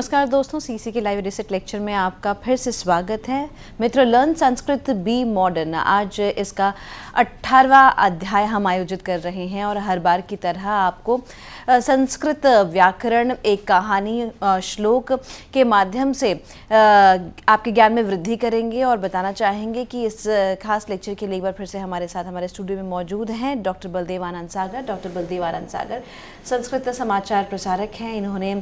नमस्कार दोस्तों, सीसी के लाइव रिसेट लेक्चर में आपका फिर से स्वागत है। मित्रों, लर्न संस्कृत बी मॉडर्न, आज इसका 18वां अध्याय हम आयोजित कर रहे हैं और हर बार की तरह आपको संस्कृत व्याकरण एक कहानी श्लोक के माध्यम से आपके ज्ञान में वृद्धि करेंगे और बताना चाहेंगे कि इस खास लेक्चर के लिए एक बार फिर से हमारे साथ हमारे स्टूडियो में मौजूद हैं डॉक्टर बलदेव आनंद सागर। डॉक्टर बलदेव आनंद सागर संस्कृत समाचार प्रसारक हैं। इन्होंने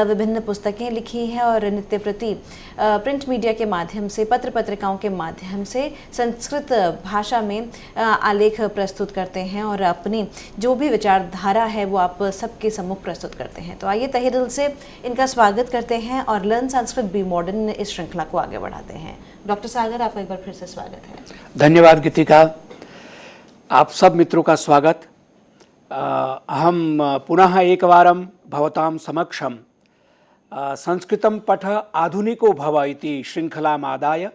विभिन्न पुस्तकें लिखी हैं और नित्य प्रति प्रिंट मीडिया के माध्यम से, पत्र पत्रिकाओं के माध्यम से संस्कृत भाषा में आलेख प्रस्तुत करते हैं और अपनी जो भी विचारधारा है वो आप सबके सम्मुख प्रस्तुत करते हैं। तो आइए तहे दिल से इनका स्वागत करते हैं और लर्न संस्कृत बी मॉडर्न इस श्रृंखला को आगे बढ़ाते हैं। डॉक्टर सागर, आपका एक बार फिर से स्वागत है। धन्यवाद गीतिका, आप सब मित्रों का स्वागत। हम पुनः एकवारं भवतां समक्षं संस्कृतं पठ आधुनिको भव इति श्रृंखलामादाय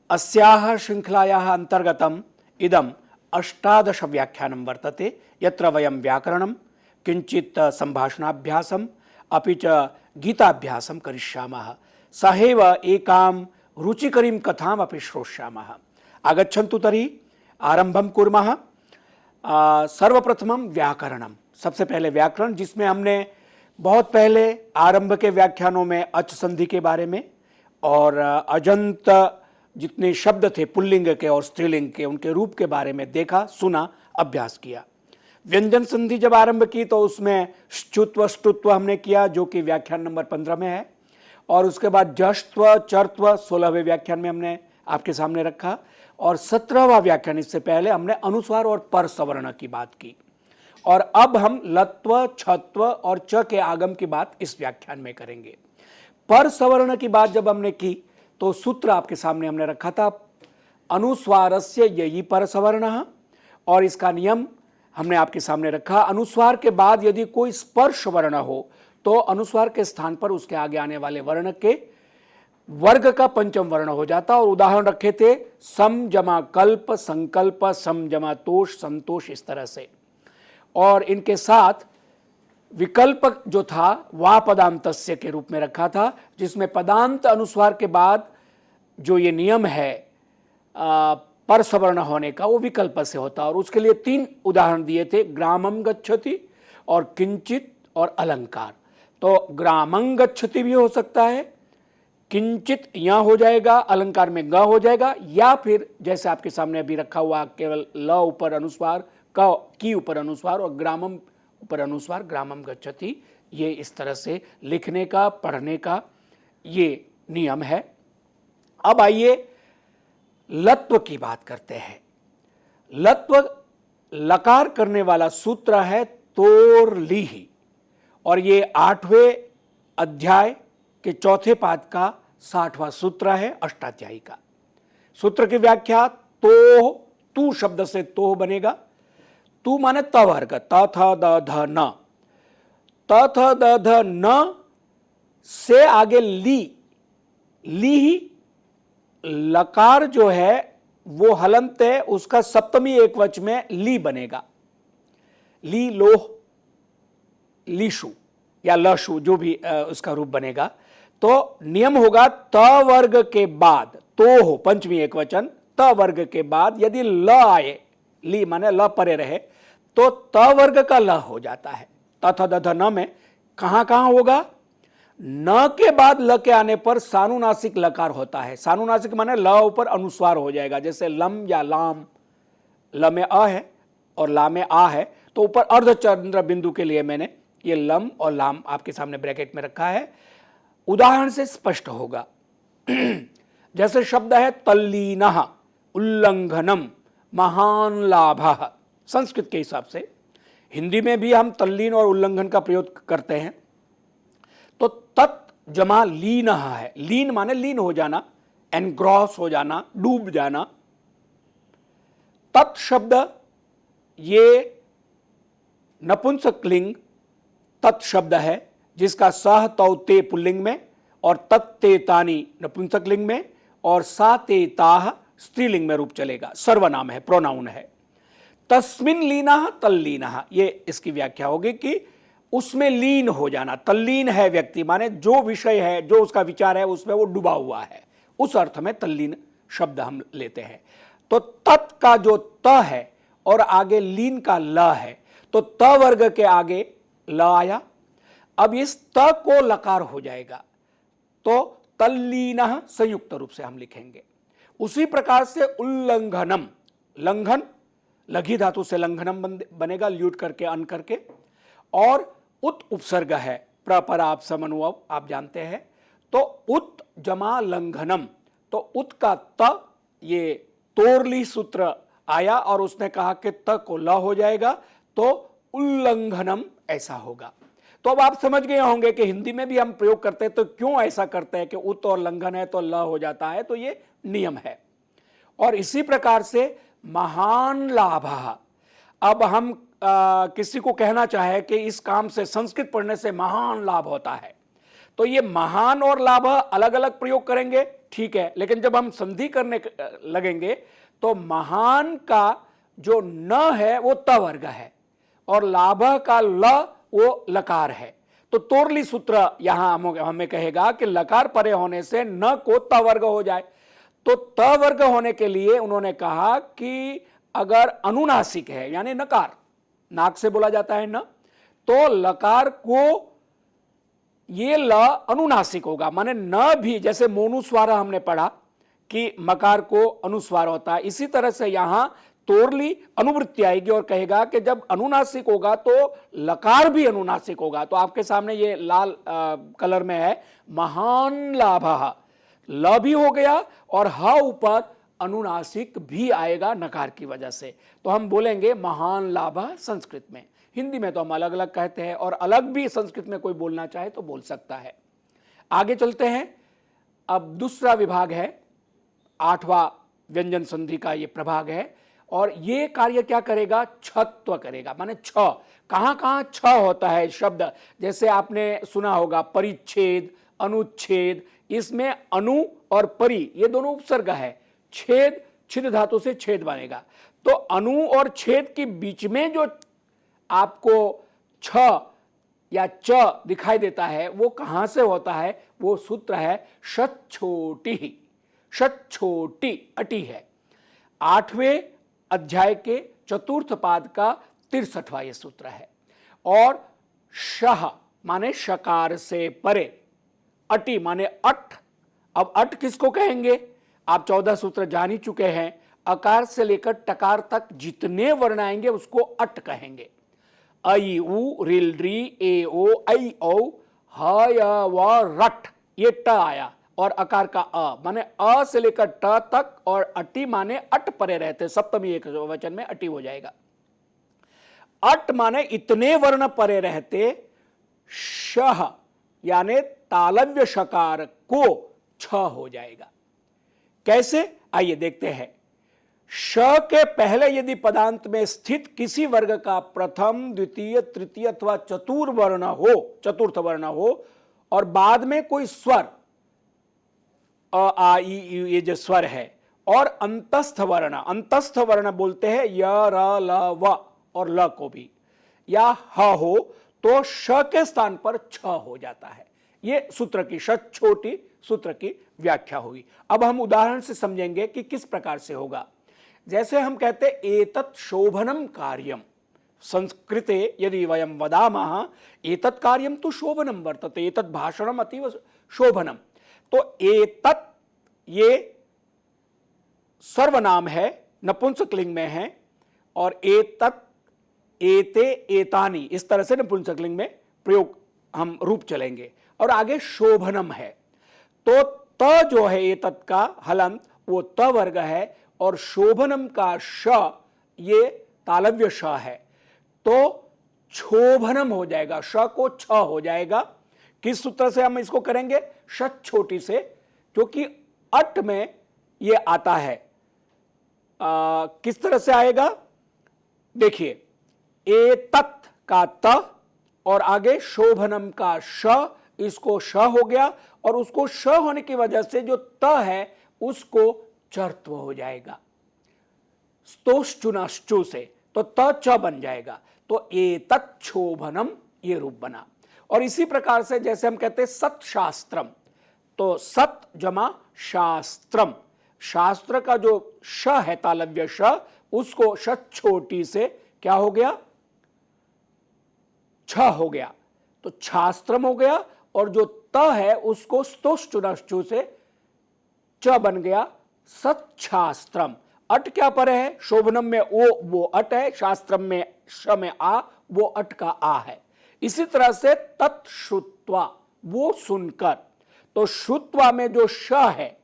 अस्याः श्रृंखलायाः अन्तर्गतम् इदं 18 व्याख्यानं वर्तते, यत्र वयं व्याकरणं किञ्चित् सम्भाषणाभ्यासम् अपि च गीताभ्यासं करिष्यामः। सहैव एकां रुचिकरीं कथामपि श्रोष्यामः। आगच्छन्तु तर्हि आरम्भं कुर्मः। सर्वप्रथमं व्याकरणं, सबसे पहले व्याकरण, जिसमें हमने बहुत पहले आरंभ के व्याख्यानों में अच संधि के बारे में और अजंत जितने शब्द थे पुल्लिंग के और स्त्रीलिंग के, उनके रूप के बारे में देखा, सुना, अभ्यास किया। व्यंजन संधि जब आरंभ की तो उसमें श्चुत्व ष्टुत्व हमने किया, जो कि व्याख्यान नंबर 15 में है, और उसके बाद जश्त्व चर्त्व 16वें व्याख्यान में हमने आपके सामने रखा, और 17वां व्याख्यान इससे पहले हमने अनुस्वार और पर सवर्ण की बात की। और अब हम लत्व, छत्व और च के आगम की बात इस व्याख्यान में करेंगे। पर सवर्ण की बात जब हमने की तो सूत्र आपके सामने हमने रखा था, अनुस्वारस्य ययि पर सवर्णः, और इसका नियम हमने आपके सामने रखा। अनुस्वार के बाद यदि कोई स्पर्श वर्ण हो तो अनुस्वार के स्थान पर उसके आगे आने वाले वर्ण के वर्ग का पंचम वर्ण हो जाता। और उदाहरण रखे थे सम जमा कल्प, संकल्प, सम जमा तोष, संतोष, इस तरह से। और इनके साथ विकल्प जो था वा पदांतस्य के रूप में रखा था, जिसमें पदांत अनुस्वार के बाद जो ये नियम है पर सवर्ण होने का, वो विकल्प से होता। और उसके लिए 3 उदाहरण दिए थे, ग्रामं गच्छति और किंचित और अलंकार। तो ग्रामं गच्छति भी हो सकता है, किंचित यहाँ हो जाएगा, अलंकार में ग हो जाएगा, या फिर जैसे आपके सामने अभी रखा हुआ केवल ल ऊपर अनुस्वार, क की ऊपर अनुस्वार और ग्रामम ऊपर अनुस्वार, ग्रामम गच्छति। ये इस तरह से लिखने का, पढ़ने का ये नियम है। अब आइए लत्व की बात करते हैं। लत्व लकार करने वाला सूत्र है तोर लीहि, और ये 8वें अध्याय के 4थे पाद का 60वां सूत्र है अष्टाध्यायी का। सूत्र की व्याख्या, तोह, तू शब्द से तोह बनेगा। तू माने त वर्ग, त थ द ध न, त थ द ध न से आगे ली, ली ही लकार जो है वो हलंत है, उसका सप्तमी एकवच में ली बनेगा। ली, लोह, लीशु या लशु, जो भी उसका रूप बनेगा। तो नियम होगा त वर्ग के बाद, तो हो पंचमी एकवचन, त वर्ग के बाद यदि ल आए, ली माने ल परे रहे, तो त वर्ग का ल हो जाता है। तथ दध न में कहां होगा? न के बाद ल के आने पर सानुनासिक लकार होता है। सानुनासिक माने ल ऊपर अनुस्वार हो जाएगा, जैसे लम या लाम। ल में अ है और ला में आ है, तो ऊपर अर्धचंद्र बिंदु के लिए मैंने ये लम और लाम आपके सामने ब्रैकेट में रखा है। उदाहरण से स्पष्ट होगा। जैसे शब्द है तल्लीनः, उल्लंघनम, महान लाभः। संस्कृत के हिसाब से हिंदी में भी हम तल्लीन और उल्लंघन का प्रयोग करते हैं। तो तत् जमा लीनः है। लीन माने लीन हो जाना, एनग्रॉस हो जाना, डूब जाना। तत् शब्द ये नपुंसकलिंग तत् शब्द है, जिसका सह तौ ते पुल्लिंग में और तत्ते तानी नपुंसकलिंग में और सा ते ताह स्त्रीलिंग में रूप चलेगा। सर्वनाम है, प्रोनाउन है। तस्मिन लीना तल्लीना, ये इसकी व्याख्या होगी कि उसमें लीन हो जाना, तल्लीन है व्यक्ति, माने जो विषय है, जो उसका विचार है उसमें वो डूबा हुआ है, उस अर्थ में तल्लीन शब्द हम लेते हैं। तो तत् का जो त है और आगे लीन का ल है, तो त वर्ग के आगे ल आया। अब इस त को लकार हो जाएगा, तो तल्लीनः संयुक्त रूप से हम लिखेंगे। उसी प्रकार से उल्लंघनम, लंघन लघी धातु से लंघनम बनेगा, ल्यूट करके अन करके, और उत उपसर्ग है, पर आप समनुव आप जानते हैं, तो उत जमा लंघनम, तो उत का त ये तोरली सूत्र आया और उसने कहा कि त को ल हो जाएगा, तो उल्लंघनम ऐसा होगा। तो अब आप समझ गए होंगे कि हिंदी में भी हम प्रयोग करते हैं तो क्यों ऐसा करते हैं कि उत और लंघन है तो ल हो जाता है, तो ये नियम है। और इसी प्रकार से महान लाभ, अब हम किसी को कहना चाहे कि इस काम से, संस्कृत पढ़ने से महान लाभ होता है, तो ये महान और लाभ अलग अलग प्रयोग करेंगे, ठीक है, लेकिन जब हम संधि करने लगेंगे तो महान का जो न है वो त वर्ग है और लाभ का ल वो लकार है। तो तोरली सूत्र यहां हमें कहेगा कि लकार परे होने से न को त वर्ग हो जाए। तो त वर्ग होने के लिए उन्होंने कहा कि अगर अनुनासिक है, यानी नकार, नाक से बोला जाता है न, तो लकार को ये ल अनुनासिक होगा, माने न भी, जैसे मोनुस्वार हमने पढ़ा कि मकार को अनुस्वार होता है, इसी तरह से यहां तोरली अनुवृत्ति आएगी और कहेगा कि जब अनुनासिक होगा तो लकार भी अनुनासिक होगा। तो आपके सामने ये लाल कलर में है, महान लाभः, ल भी हो गया और ह ऊपर अनुनासिक भी आएगा नकार की वजह से, तो हम बोलेंगे महान लाभ संस्कृत में। हिंदी में तो हम अलग अलग कहते हैं और अलग भी संस्कृत में कोई बोलना चाहे तो बोल सकता है। आगे चलते हैं। अब दूसरा विभाग है, 8वां व्यंजन संधि का ये प्रभाग है और ये कार्य क्या करेगा, छत्व करेगा, माने छ। कहां कहां छ होता है शब्द, जैसे आपने सुना होगा परिच्छेद, अनुच्छेद, इसमें अनु और परि ये दोनों उपसर्ग है, छेद छिद धातु से छेद बनेगा, तो अनु और छेद के बीच में जो आपको छ या च दिखाई देता है वो कहां से होता है, वो सूत्र है षच्छोटी, षच्छोटी अटी है। 8वें अध्याय के चतुर्थ पाद का 63वां ये सूत्र है। और शह माने शकार से परे, अटी माने अट। अब अट किसको कहेंगे, आप 14 सूत्र जान ही चुके हैं, अकार से लेकर टकार तक जितने वर्ण आएंगे उसको अट कहेंगे। आई उ रिल री ए ओ आई औ ह य व रट, ये ट आया और अकार का अ, माने अ से लेकर ट तक, और अटी माने अट परे रहते, सप्तमी एक वचन में अटी हो जाएगा। अट माने इतने वर्ण परे रहते, शह यानी तालव्य शकार को छ हो जाएगा। कैसे, आइए देखते हैं। श के पहले यदि पदांत में स्थित किसी वर्ग का प्रथम, द्वितीय, तृतीय अथवा चतुर्थ वर्ण हो और बाद में कोई स्वर अ आ ई ये जो स्वर है और अंतस्थ वर्ण बोलते हैं य र ल व और ल को भी, या ह हो तो श के स्थान पर छ हो जाता है। ये सूत्र की षच्छोटी सूत्र की व्याख्या हुई। अब हम उदाहरण से समझेंगे कि किस प्रकार से होगा। जैसे हम कहते एतत् शोभनम कार्यम, संस्कृते यदि वयम वदामः एतत् कार्यम तो शोभनम वर्तते, एतत् भाषणम अतीव शोभनम, तो एतत् ये सर्वनाम है, नपुंसकलिंग में है, और एतत्, एते, एतानि, इस तरह से नपुंसकलिंग में प्रयोग हम रूप चलेंगे। और आगे शोभनम है, तो त जो है एतत् का हलंत वो त वर्ग है और शोभनम का श ये तालव्य श है, तो क्षोभनम हो जाएगा, श को छ हो जाएगा। किस सूत्र से हम इसको करेंगे, षच्छोटी से, क्योंकि अट में ये आता है। किस तरह से आएगा, देखिए, एतत् का त और आगे शोभनम का श, इसको श हो गया और उसको श होने की वजह से जो त है उसको चर्त्व हो जाएगा, स्तोश्चुनाश्चु से, तो त च बन जाएगा। तो एतत् क्षोभनम ये रूप बना। और इसी प्रकार से जैसे हम कहते हैं सत्शास्त्रम, तो सत जमा शास्त्रम, शास्त्र का जो श है तालव्य श, उसको श छोटी से क्या हो गया, छ हो गया, तो छास्त्रम हो गया। और जो त है उसको स्तोष्टुनश्चु से च बन गया सच्छास्त्रम। अट क्या पर है, शोभनम में ओ वो अट है, शास्त्रम में श में आ वो अट का आ है। इसी तरह से तत्श्रुत्वा, वो सुनकर, तो श्रुत्वा में जो श है,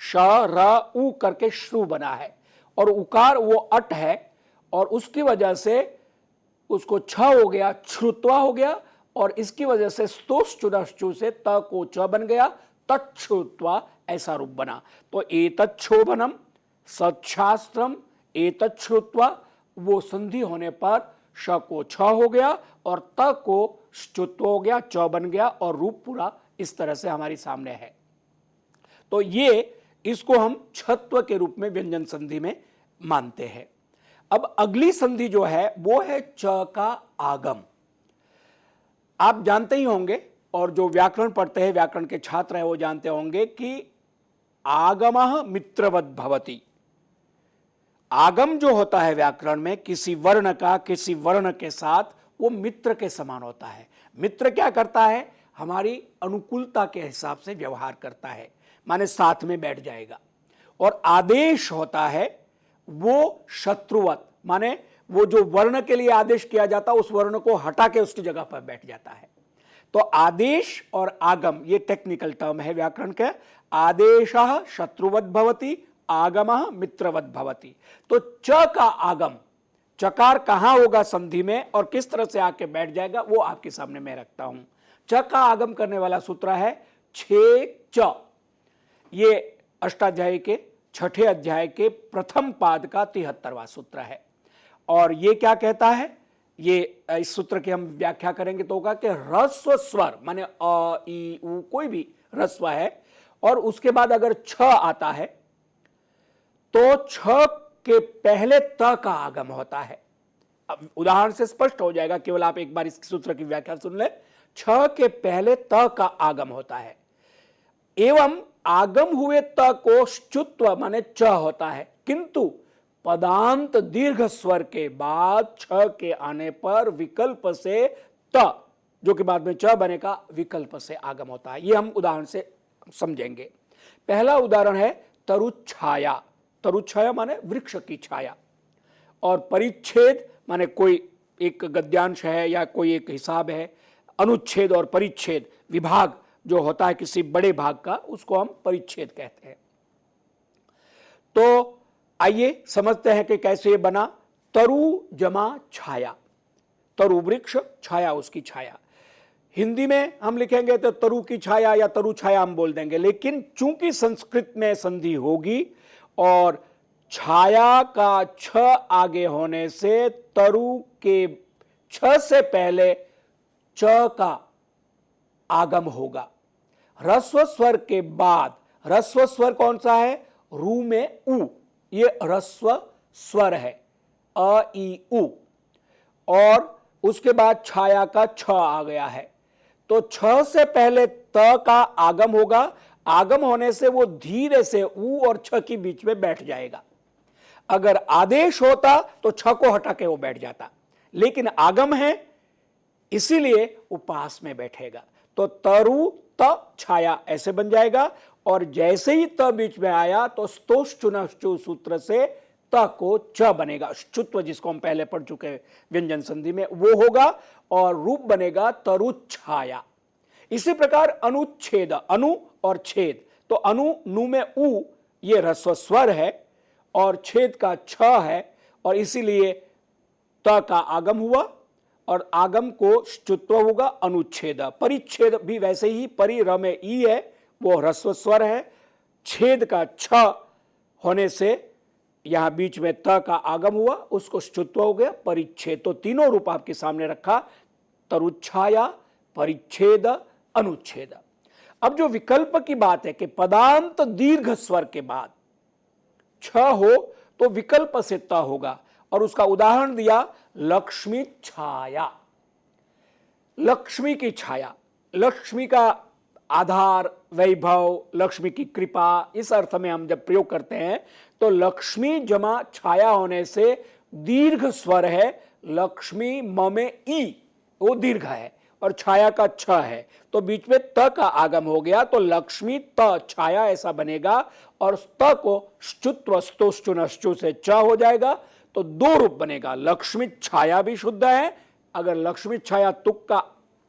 श र उ करके श्रु बना है, और उकार वो अट है, और उसकी वजह से उसको छ हो गया, श्रुत्वा हो गया, और इसकी वजह से स्तोष्टुनश्चु से त को च बन गया, तच्छ्रुत्वा ऐसा रूप बना। तो एतच्छोभनम सच्छास्त्रम एतच्छ्रुत्वा, वो संधि होने पर श को छ हो गया और त को श्चुत्व हो गया, च बन गया, और रूप पूरा इस तरह से हमारे सामने है। तो ये इसको हम छत्व के रूप में व्यंजन संधि में मानते हैं। अब अगली संधि जो है वो है च का आगम। आप जानते ही होंगे, और जो व्याकरण पढ़ते हैं, व्याकरण के छात्र हैं, वो जानते होंगे कि आगमः मित्रवत भवति। आगम जो होता है व्याकरण में, किसी वर्ण का किसी वर्ण के साथ वो मित्र के समान होता है। मित्र क्या करता है, हमारी अनुकूलता के हिसाब से व्यवहार करता है, माने साथ में बैठ जाएगा। और आदेश होता है वो शत्रुवत, माने वो जो वर्ण के लिए आदेश किया जाता है उस वर्ण को हटा के उसकी जगह पर बैठ जाता है। तो आदेश और आगम ये टेक्निकल टर्म है व्याकरण के। आदेशः शत्रुवत भवति, आगमः मित्रवत भवति। तो च का आगम, चकार कहां होगा संधि में और किस तरह से आके बैठ जाएगा, वो आपके सामने मैं रखता हूं। च का आगम करने वाला सूत्र है छे च। ये अष्टाध्यायी के छठे अध्याय के प्रथम पाद का 73वां सूत्र है। और ये क्या कहता है, ये इस सूत्र की हम व्याख्या करेंगे तो होगा कि ह्रस्व स्वर, माने अ ई उ कोई भी ह्रस्व है, और उसके बाद अगर छ आता है तो छ के पहले त का आगम होता है। अब उदाहरण से स्पष्ट हो जाएगा, केवल आप एक बार इस सूत्र की व्याख्या सुन ले। छ के पहले त का आगम होता है, एवं आगम हुए त को श्चुत्व माने च होता है, किंतु पदांत दीर्घ स्वर के बाद छ के आने पर विकल्प से त, जो कि बाद में च बनेगा, विकल्प से आगम होता है। ये हम उदाहरण से समझेंगे। पहला उदाहरण है तरुच्छाया। तरुच्छाया माने वृक्ष की छाया, और परिच्छेद माने कोई एक गद्यांश है या कोई एक हिसाब है। अनुच्छेद और परिच्छेद, विभाग जो होता है किसी बड़े भाग का, उसको हम परिच्छेद कहते हैं। तो आइए समझते हैं कि कैसे ये बना। तरु जमा छाया, तरु वृक्ष, छाया उसकी छाया। हिंदी में हम लिखेंगे तो तरु की छाया या तरु छाया हम बोल देंगे, लेकिन चूंकि संस्कृत में संधि होगी और छाया का छ आगे होने से तरु के छ से पहले च का आगम होगा। ह्रस्व स्वर के बाद, ह्रस्व स्वर कौन सा है, रू में उ, ये ह्रस्व स्वर है, अ ई उ, और उसके बाद छाया का छ आ गया है। तो छ से पहले त का आगम होगा। आगम होने से वो धीरे से उ और छ के बीच में बैठ जाएगा। अगर आदेश होता तो छ को हटा के वो बैठ जाता, लेकिन आगम है इसीलिए वो पास में बैठेगा। तो तरु त छाया ऐसे बन जाएगा, और जैसे ही त बीच में आया तो स्तोष्टुनश्चु सूत्र से त को च बनेगा। श्चुत्व जिसको हम पहले पढ़ चुके व्यंजन संधि में, वो होगा और रूप बनेगा तरुच्छाया। इसी प्रकार अनुच्छेद, अनु और छेद, तो अनु नु में उ ये ह्रस्व स्वर है और छेद का छ है, और इसीलिए त का आगम हुआ और आगम को श्चुत्व होगा अनुच्छेद। परिच्छेद भी वैसे ही, परि र में ई है, वो ह्रस्व स्वर है, छेद का छ होने से यहां बीच में त का आगम हुआ, उसको श्चुत्व हो गया परिच्छेद। तो तीनों रूप आपके सामने रखा, तरुच्छाया, परिच्छेद, अनुच्छेद। अब जो विकल्प की बात है कि पदांत दीर्घ स्वर के बाद छ हो तो विकल्प से त होगा, और उसका उदाहरण दिया लक्ष्मी छाया। लक्ष्मी की छाया, लक्ष्मी का आधार, वैभव, लक्ष्मी की कृपा, इस अर्थ में हम जब प्रयोग करते हैं तो लक्ष्मी जमा छाया होने से दीर्घ स्वर है। लक्ष्मी म में ई, वो दीर्घ है और छाया का छ है, तो बीच में त का आगम हो गया, तो लक्ष्मी त छाया ऐसा बनेगा। और त को श्चुत्व स्तोश्चुनश्चु से च हो जाएगा, तो दो रूप बनेगा। लक्ष्मी छाया भी शुद्ध है, अगर लक्ष्मी छाया तुक का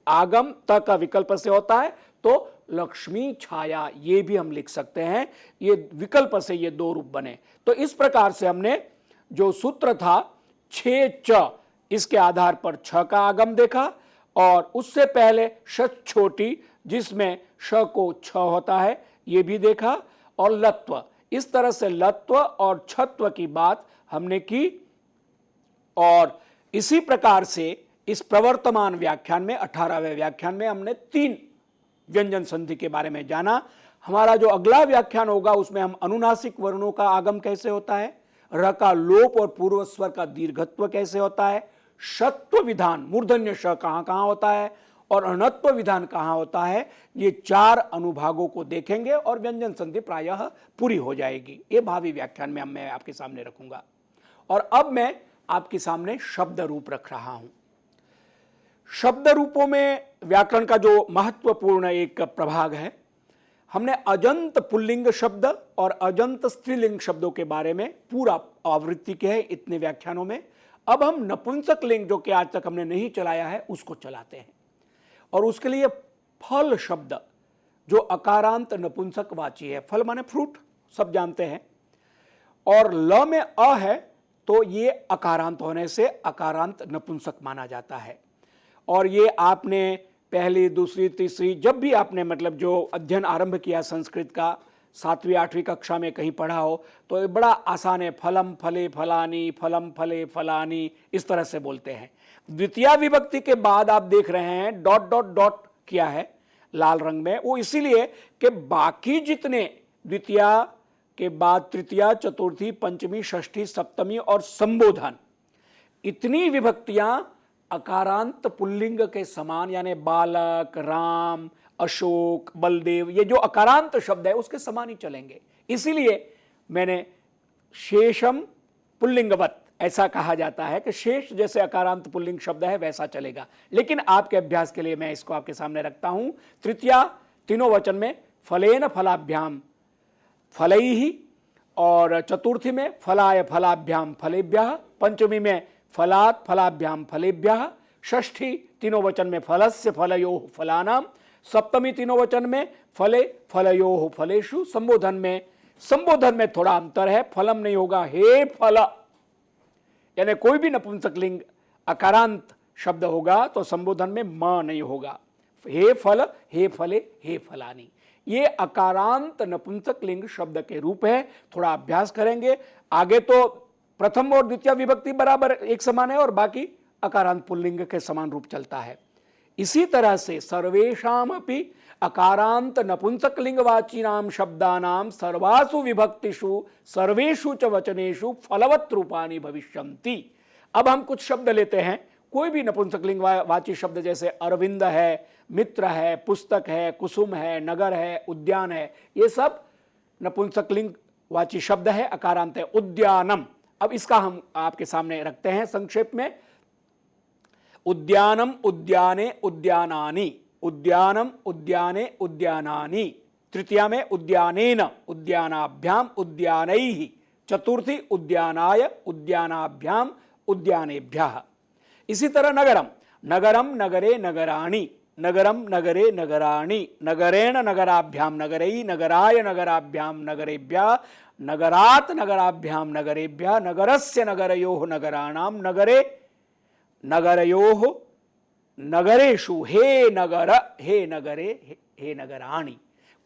आगम त का विकल्प से होता है तो लक्ष्मी छाया, ये भी हम लिख सकते हैं। ये विकल्प से ये दो रूप बने। तो इस प्रकार से हमने जो सूत्र था छे च, इसके आधार पर छ का आगम देखा, और उससे पहले श छोटी जिसमें श को छ होता है, ये भी देखा, और लत्व, इस तरह से लत्व और छत्व की बात हमने की। और इसी प्रकार से इस प्रवर्तमान व्याख्यान में 18वें व्याख्यान में हमने 3 व्यंजन संधि के बारे में जाना। हमारा जो अगला व्याख्यान होगा उसमें हम अनुनासिक वर्णों का आगम कैसे होता है, र का लोप और पूर्व स्वर का दीर्घत्व कैसे होता है, षत्व विधान मूर्धन्य श कहां कहां होता है और अणत्व विधान कहां होता है, ये 4 अनुभागों को देखेंगे और व्यंजन संधि प्रायः पूरी हो जाएगी। ये भावी व्याख्यान में मैं आपके सामने रखूंगा। और अब मैं आपके सामने शब्द रूप रख रहा हूं। शब्द रूपों में व्याकरण का जो महत्वपूर्ण एक प्रभाग है, हमने अजंत पुल्लिंग शब्द और अजंत स्त्रीलिंग शब्दों के बारे में पूरा आवृत्ति के है इतने व्याख्यानों में। अब हम नपुंसक लिंग जो कि आज तक हमने नहीं चलाया है उसको चलाते हैं, और उसके लिए फल शब्द जो अकारांत नपुंसक वाची है, फल माने फ्रूट, सब जानते हैं, और ल में अ है तो ये अकारांत होने से अकारांत नपुंसक माना जाता है। और ये आपने पहली, दूसरी, तीसरी, जब भी आपने मतलब जो अध्ययन आरंभ किया संस्कृत का 7वीं 8वीं कक्षा में कहीं पढ़ा हो तो ये बड़ा आसान है। फलम फले फलानी, फलम फले फलानी, इस तरह से बोलते हैं। द्वितीया विभक्ति के बाद आप देख रहे हैं डॉट डॉट डॉट किया है लाल रंग में, वो इसीलिए कि बाकी जितने द्वितीया के बाद तृतीया, चतुर्थी, पंचमी, षष्ठी, सप्तमी और संबोधन, इतनी विभक्तियां अकारांत पुल्लिंग के समान, यानी बालक, राम, अशोक, बलदेव, ये जो अकारांत शब्द है उसके समान ही चलेंगे। इसीलिए मैंने शेषम पुल्लिंगवत ऐसा कहा जाता है कि शेष जैसे अकारांत पुल्लिंग शब्द है वैसा चलेगा। लेकिन आपके अभ्यास के लिए मैं इसको आपके सामने रखता हूं। तृतीया तीनों वचन में फलेन फलाभ्याम फलैहि, और चतुर्थी में फलाय फलाभ्याम फलेभ्यः, पंचमी में फलात् फलाभ्याम फलेभ्यः, षष्ठी तीनों वचन में फलस्य फलयोः फलानाम, सप्तमी तीनों वचन में फले फलयोः फलेषु, संबोधन में थोड़ा अंतर है, फलम नहीं होगा, हे फल, यानी कोई भी नपुंसक लिंग अकारांत शब्द होगा तो संबोधन में म नहीं होगा। हे फल, हे फले, हे फलानी, ये अकारांत नपुंसक लिंग शब्द के रूप है। थोड़ा अभ्यास करेंगे आगे तो प्रथम और द्वितीय विभक्ति बराबर एक समान है और बाकी अकारांत पुल्लिंग के समान रूप चलता है। इसी तरह से सर्वेषाम अपि अकारांत नपुंसक लिंगवाचिनाम शब्दानाम सर्वासु विभक्तिषु सर्वेषु च वचनेषु फलवत् रूपाणि भविष्यन्ति। अब हम कुछ शब्द लेते हैं, कोई भी नपुंसक लिंगवाची शब्द जैसे अरविंद है, मित्र है, पुस्तक है, कुसुम है, नगर है, उद्यान है, ये सब नपुंसक लिंगवाची शब्द है, अकारांत है। उद्यानम, अब इसका हम आपके सामने रखते हैं संक्षेप में। उद्यानम उद्याने उद्यानानि, उद्यानम उद्याने उद्यानानि, तृतीया में उद्यानेन उद्यानाभ्याम उद्यानैः, चतुर्थी उद्यानाय उद्यानाभ्याम उद्यानेभ्यः। इसी तरह नगरम, नगरम नगरे नगराणि, नगरम नगरे नगराणि, नगरेण नगराभ्याम नगरैः नगराय नगराभ्याम नगरेभ्यः, नगरात् नगराभ्याम नगरेभ्यः, नगरस्य नगरयोः नगराणाम नगरे नगरयोः नगरेषु, हे नगर, हे नगरे, हे नगराणि।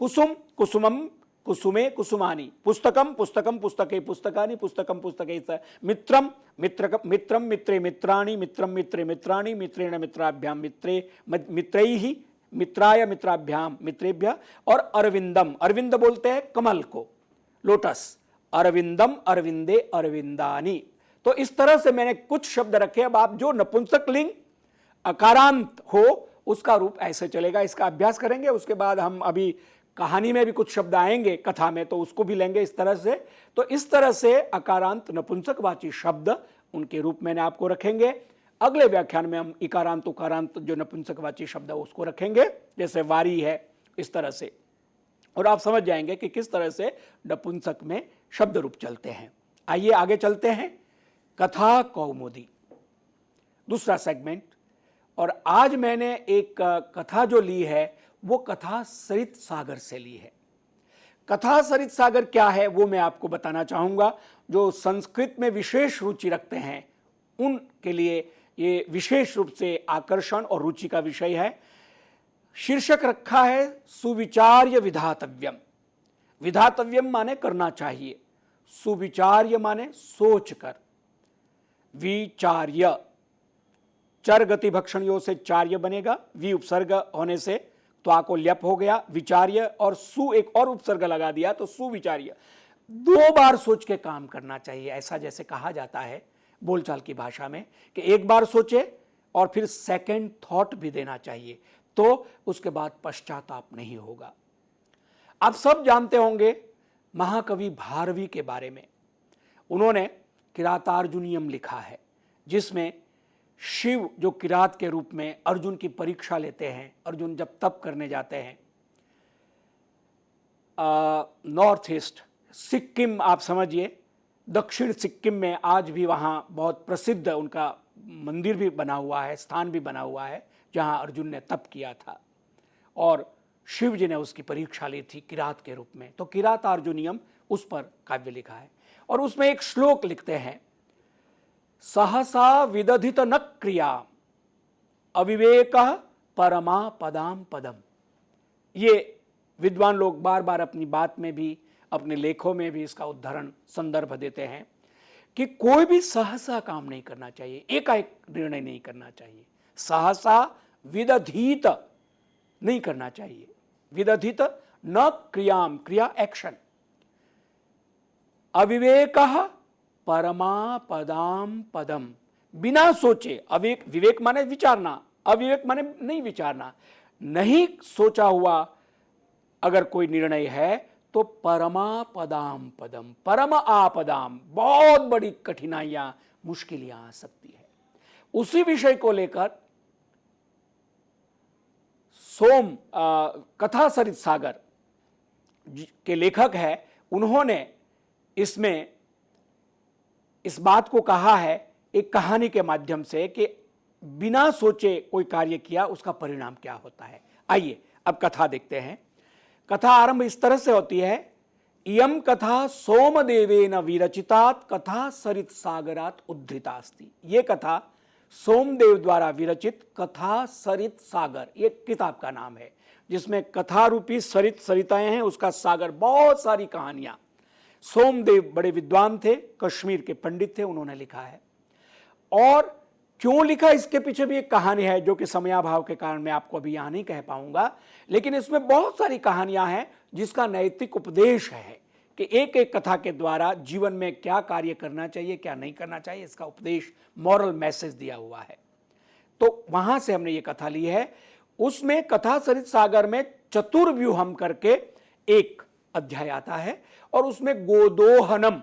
कुसुम कुसुमम कुसुमे कुसुमानि, पुस्तकम पुस्तकम पुस्तके पुस्तकानि, पुस्तकम पुस्तके, मित्रम मित्रम मित्रे मित्राणि, मित्रम मित्रे मित्राणि, मित्रेण मित्राभ्याम मित्रे मित्रैः, मित्राय मित्राभ्याम मित्रेभ्यः। और अरविंदम, अरविंद बोलते हैं कमल को, लोटस, अरविंदम अरविंदे अरविंदानी। तो इस तरह से मैंने कुछ शब्द रखे। अब आप जो नपुंसक लिंग अकारांत हो उसका रूप ऐसे चलेगा। इसका अभ्यास करेंगे, उसके बाद हम अभी कहानी में भी कुछ शब्द आएंगे कथा में, तो उसको भी लेंगे इस तरह से। तो इस तरह से अकारांत नपुंसकवाची शब्द उनके रूप में आपको रखेंगे। अगले व्याख्यान में हम इकारांत उकारांत जो नपुंसकवाची शब्द है उसको रखेंगे, जैसे वारी है, इस तरह से, और आप समझ जाएंगे कि किस तरह से नपुंसक में शब्द रूप चलते हैं। आइए आगे चलते हैं। कथा कौमुदी दूसरा सेगमेंट, और आज मैंने एक कथा जो ली है वो कथा सरित सागर से ली है। कथा सरित सागर क्या है वो मैं आपको बताना चाहूंगा। जो संस्कृत में विशेष रुचि रखते हैं उनके लिए ये विशेष रूप से आकर्षण और रुचि का विषय है। शीर्षक रखा है सुविचार्य विधातव्यम। विधातव्यम माने करना चाहिए, सुविचार्य माने सोचकर, विचार्य चर गति भक्षणियों से चार्य बनेगा, वि उपसर्ग होने से त्वा को ल्यप हो गया, विचार्य, और सु एक और उपसर्ग लगा दिया तो सुविचार्य। 2 बार सोच के काम करना चाहिए, ऐसा जैसे कहा जाता है बोलचाल की भाषा में कि एक बार सोचे और फिर सेकंड थॉट भी देना चाहिए, तो उसके बाद पश्चाताप नहीं होगा। आप सब जानते होंगे महाकवि भारवी के बारे में। उन्होंने किरातार्जुनीयम लिखा है, जिसमें शिव जो किरात के रूप में अर्जुन की परीक्षा लेते हैं। अर्जुन जब तप करने जाते हैं नॉर्थ ईस्ट सिक्किम, आप समझिए दक्षिण सिक्किम में, आज भी वहाँ बहुत प्रसिद्ध उनका मंदिर भी बना हुआ है, स्थान भी बना हुआ है जहाँ अर्जुन ने तप किया था, और शिव जी ने उसकी परीक्षा ली थी किरात के रूप में। तो किरातार्जुनीयम उस पर काव्य लिखा है, और उसमें एक श्लोक लिखते हैं, सहसा विदधित न क्रिया अविवेक परमा पदाम पदम। ये विद्वान लोग बार बार अपनी बात में भी, अपने लेखों में भी इसका उदाहरण संदर्भ देते हैं कि कोई भी सहसा काम नहीं करना चाहिए, एकाएक निर्णय नहीं करना चाहिए। सहसा विदधित नहीं करना चाहिए, विदधित न क्रियाम, क्रिया एक्शन, अविवेक परमा पदाम पदम, बिना सोचे। अविवेक, विवेक माने विचारना, अविवेक माने नहीं विचारना, नहीं सोचा हुआ अगर कोई निर्णय है तो परमा पदाम पदम, परम आपदाम, बहुत बड़ी कठिनाइयां, मुश्किलें आ सकती है। उसी विषय को लेकर सोम कथा सरित सागर के लेखक है, उन्होंने इसमें इस बात को कहा है एक कहानी के माध्यम से कि बिना सोचे कोई कार्य किया उसका परिणाम क्या होता है। आइए अब कथा देखते हैं। कथा आरंभ इस तरह से होती है, इयम कथा सोमदेवेन विरचितात कथा सरित सागरात उद्धृतास्ति। ये कथा सोमदेव द्वारा विरचित कथा सरित सागर, ये किताब का नाम है, जिसमें कथा रूपी सरित सरिताएं हैं, उसका सागर, बहुत सारी कहानियां। सोमदेव बड़े विद्वान थे, कश्मीर के पंडित थे, उन्होंने लिखा है। और क्यों लिखा, इसके पीछे भी एक कहानी है जो कि समयाभाव के कारण मैं आपको अभी यहां नहीं कह पाऊंगा, लेकिन इसमें बहुत सारी कहानियां हैं जिसका नैतिक उपदेश है कि एक एक कथा के द्वारा जीवन में क्या कार्य करना चाहिए, क्या नहीं करना चाहिए, इसका उपदेश, मॉरल मैसेज दिया हुआ है। तो वहां से हमने ये कथा ली है। उसमें कथा सरित सागर में चतुर्व्यूहम करके एक अध्याय आता है, और उसमें गोदोहनम,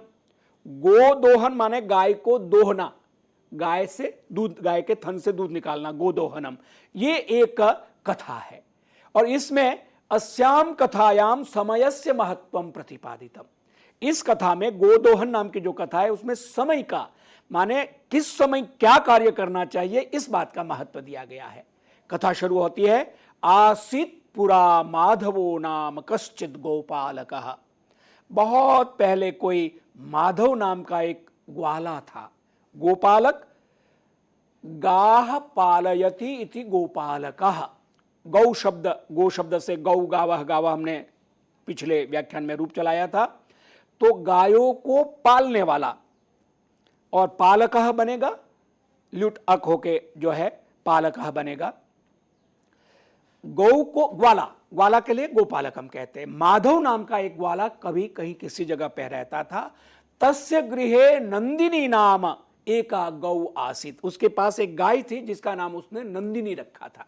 गोदोहन माने गाय को दोहना, गाय से दूध, गाय के थन से दूध निकालना, गोदोहनम, ये एक कथा है। और इसमें अस्याम कथायाम समयस्य महत्वम प्रतिपादितम, इस कथा में गोदोहन नाम की जो कथा है उसमें समय का, माने किस समय क्या कार्य करना चाहिए, इस बात का महत्व दिया गया है। कथा शुरू होती है, आसीत पुरा माधवो नाम कश्चित गोपालकः। बहुत पहले कोई माधव नाम का एक ग्वाला था, गोपालक, गाह पालयति इति गोपालकः। गौ शब्द, गो शब्द से गौ, गावह, गावह हमने पिछले व्याख्यान में रूप चलाया था। तो गायों को पालने वाला, और पालकः बनेगा ल्युट अक होके जो है पालकः बनेगा। गौ को ग्वाला, ग्वाला के लिए गोपालक हम कहते हैं। माधव नाम का एक ग्वाला कभी कहीं किसी जगह पे रहता था। तस्य गृहे नंदिनी नाम एका गौ आसीत, उसके पास एक गाय थी जिसका नाम उसने नंदिनी रखा था।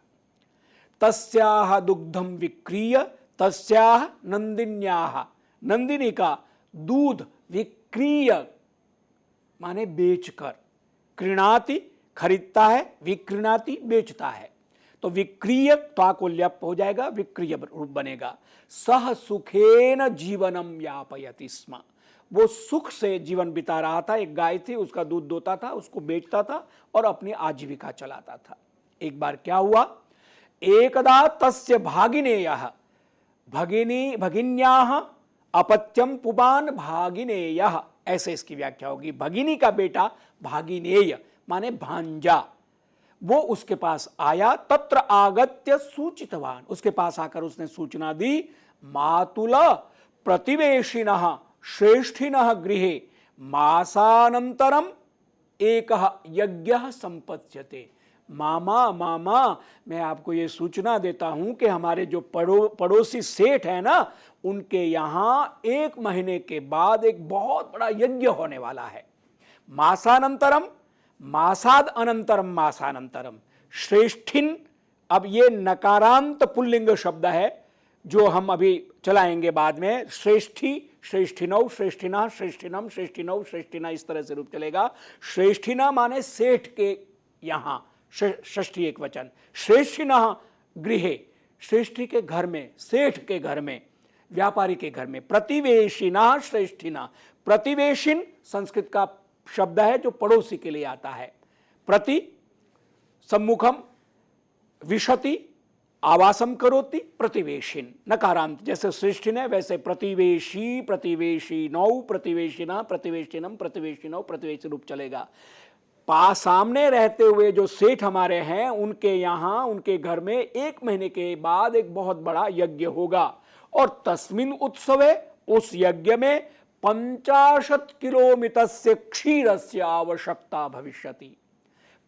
तस्याह दुग्धम विक्रीय तस्याह नंदिन्याह, नंदिनी का दूध विक्रीय माने बेचकर, कृणाति खरीदता है, विक्रीणाति बेचता है, तो विक्रीय त्वा को ल्यप हो जाएगा, विक्रीय रूप बनेगा। सह सुखेन जीवनम यापयति स्म, वो सुख से जीवन बिता रहा था। एक गाय थी, उसका दूध दोता था, उसको बेचता था और अपनी आजीविका चलाता था। एक बार क्या हुआ, एकदा तस्य भागिनेयः, भगिन्याः अपत्यम पुबान भागिनेयः, ऐसे इसकी व्याख्या होगी। भगिनी का बेटा भागिनेय माने भांजा, वो उसके पास आया। तत्र आगत्य सूचितवान, उसके पास आकर उसने सूचना दी। मातुल प्रतिवेशिनः श्रेष्ठिनः गृहे मासानंतरम एकः यज्ञः संपत्स्यते। मामा मामा, मैं आपको ये सूचना देता हूं कि हमारे जो पड़ोसी सेठ है ना, उनके यहां 1 महीने के बाद एक बहुत बड़ा यज्ञ होने वाला है। मासानंतरम, मासाद अनंतरम, मासानंतरम, श्रेष्ठिन, अब ये नकारांत पुल्लिंग शब्द है जो हम अभी चलाएंगे बाद में। श्रेष्ठी, श्रेष्ठिनौ, श्रेष्ठिना, श्रेष्ठिनम, श्रेष्ठिनौ, श्रेष्ठिना, इस तरह से रूप चलेगा। श्रेष्ठिना माने सेठ के यहां, षष्ठी एक वचन। श्रेष्ठिना गृहे, श्रेष्ठी के घर में, सेठ के घर में, व्यापारी के घर में। प्रतिवेशिना श्रेष्ठिना, प्रतिवेशिन संस्कृत का शब्द है जो पड़ोसी के लिए आता है। प्रति सम्मुखम विशति आवासम करोति, प्रतिवेशिन नकारांत, जैसे श्रेष्ठिन है वैसे प्रतिवेशी, प्रतिवेशिनौ, प्रतिवेशिना, प्रतिवेशिनम, प्रतिवेशिनौ, प्रतिवेशी रूप चलेगा। पास सामने रहते हुए जो सेठ हमारे हैं, उनके यहाँ, उनके घर में 1 महीने के बाद एक बहुत बड़ा यज्ञ होगा। और तस्मिन उत्सवे, उस यज्ञ में 50 किलोमीटर क्षीरस्य आवश्यकता भविष्यति,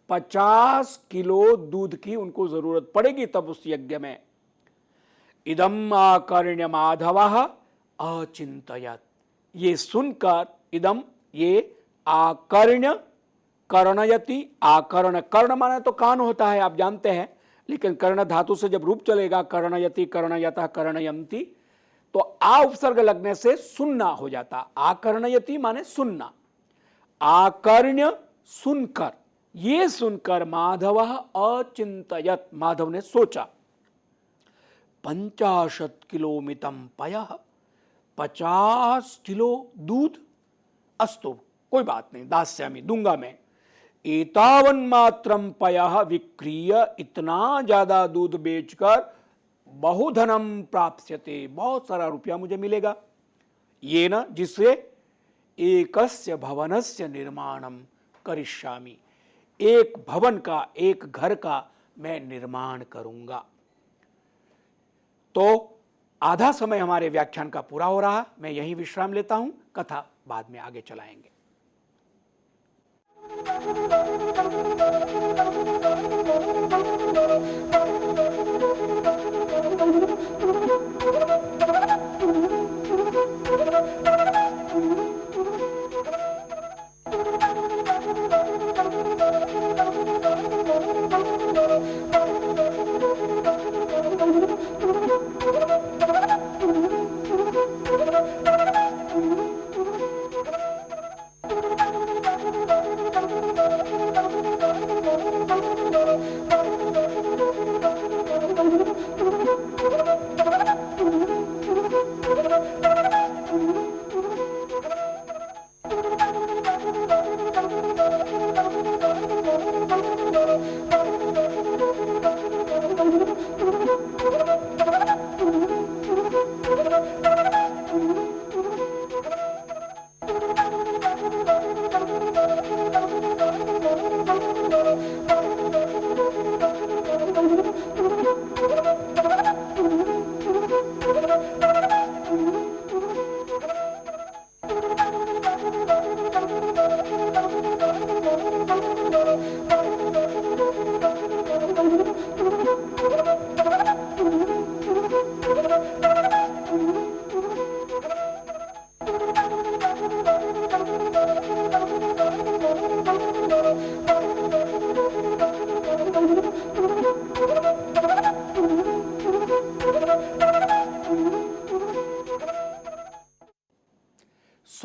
50 किलो दूध की उनको जरूरत पड़ेगी तब उस यज्ञ में। इदम आकर्ण्य माधवः अचिंतयत्, ये सुनकर, इदम ये आकर्ण्य, कर्णयति, आकर्ण, कर्ण माने तो कान होता है आप जानते हैं, लेकिन कर्ण धातु से जब रूप चलेगा कर्णयति, कर्णयतः, कर्णयन्ति, तो आ उपसर्ग लगने से सुनना हो जाता। आकर्णयति माने सुनना, आकर्ण्य सुनकर, ये सुनकर माधव अचिंतयत, माधव ने सोचा। 50 किलोमितम पयः, 50 किलो दूध, अस्तु कोई बात नहीं, दास्यामि दूंगा मैं। एतावन मात्रम पयः विक्रीय, इतना ज्यादा दूध बेचकर बहुधनम प्राप्स्यते, बहुत सारा रुपया मुझे मिलेगा। ये न, जिससे एकस्य भवनस्य निर्माणम करिष्यामि, एक भवन का, एक घर का मैं निर्माण करूंगा। तो आधा समय हमारे व्याख्यान का पूरा हो रहा, मैं यहीं विश्राम लेता हूं, कथा बाद में आगे चलाएंगे।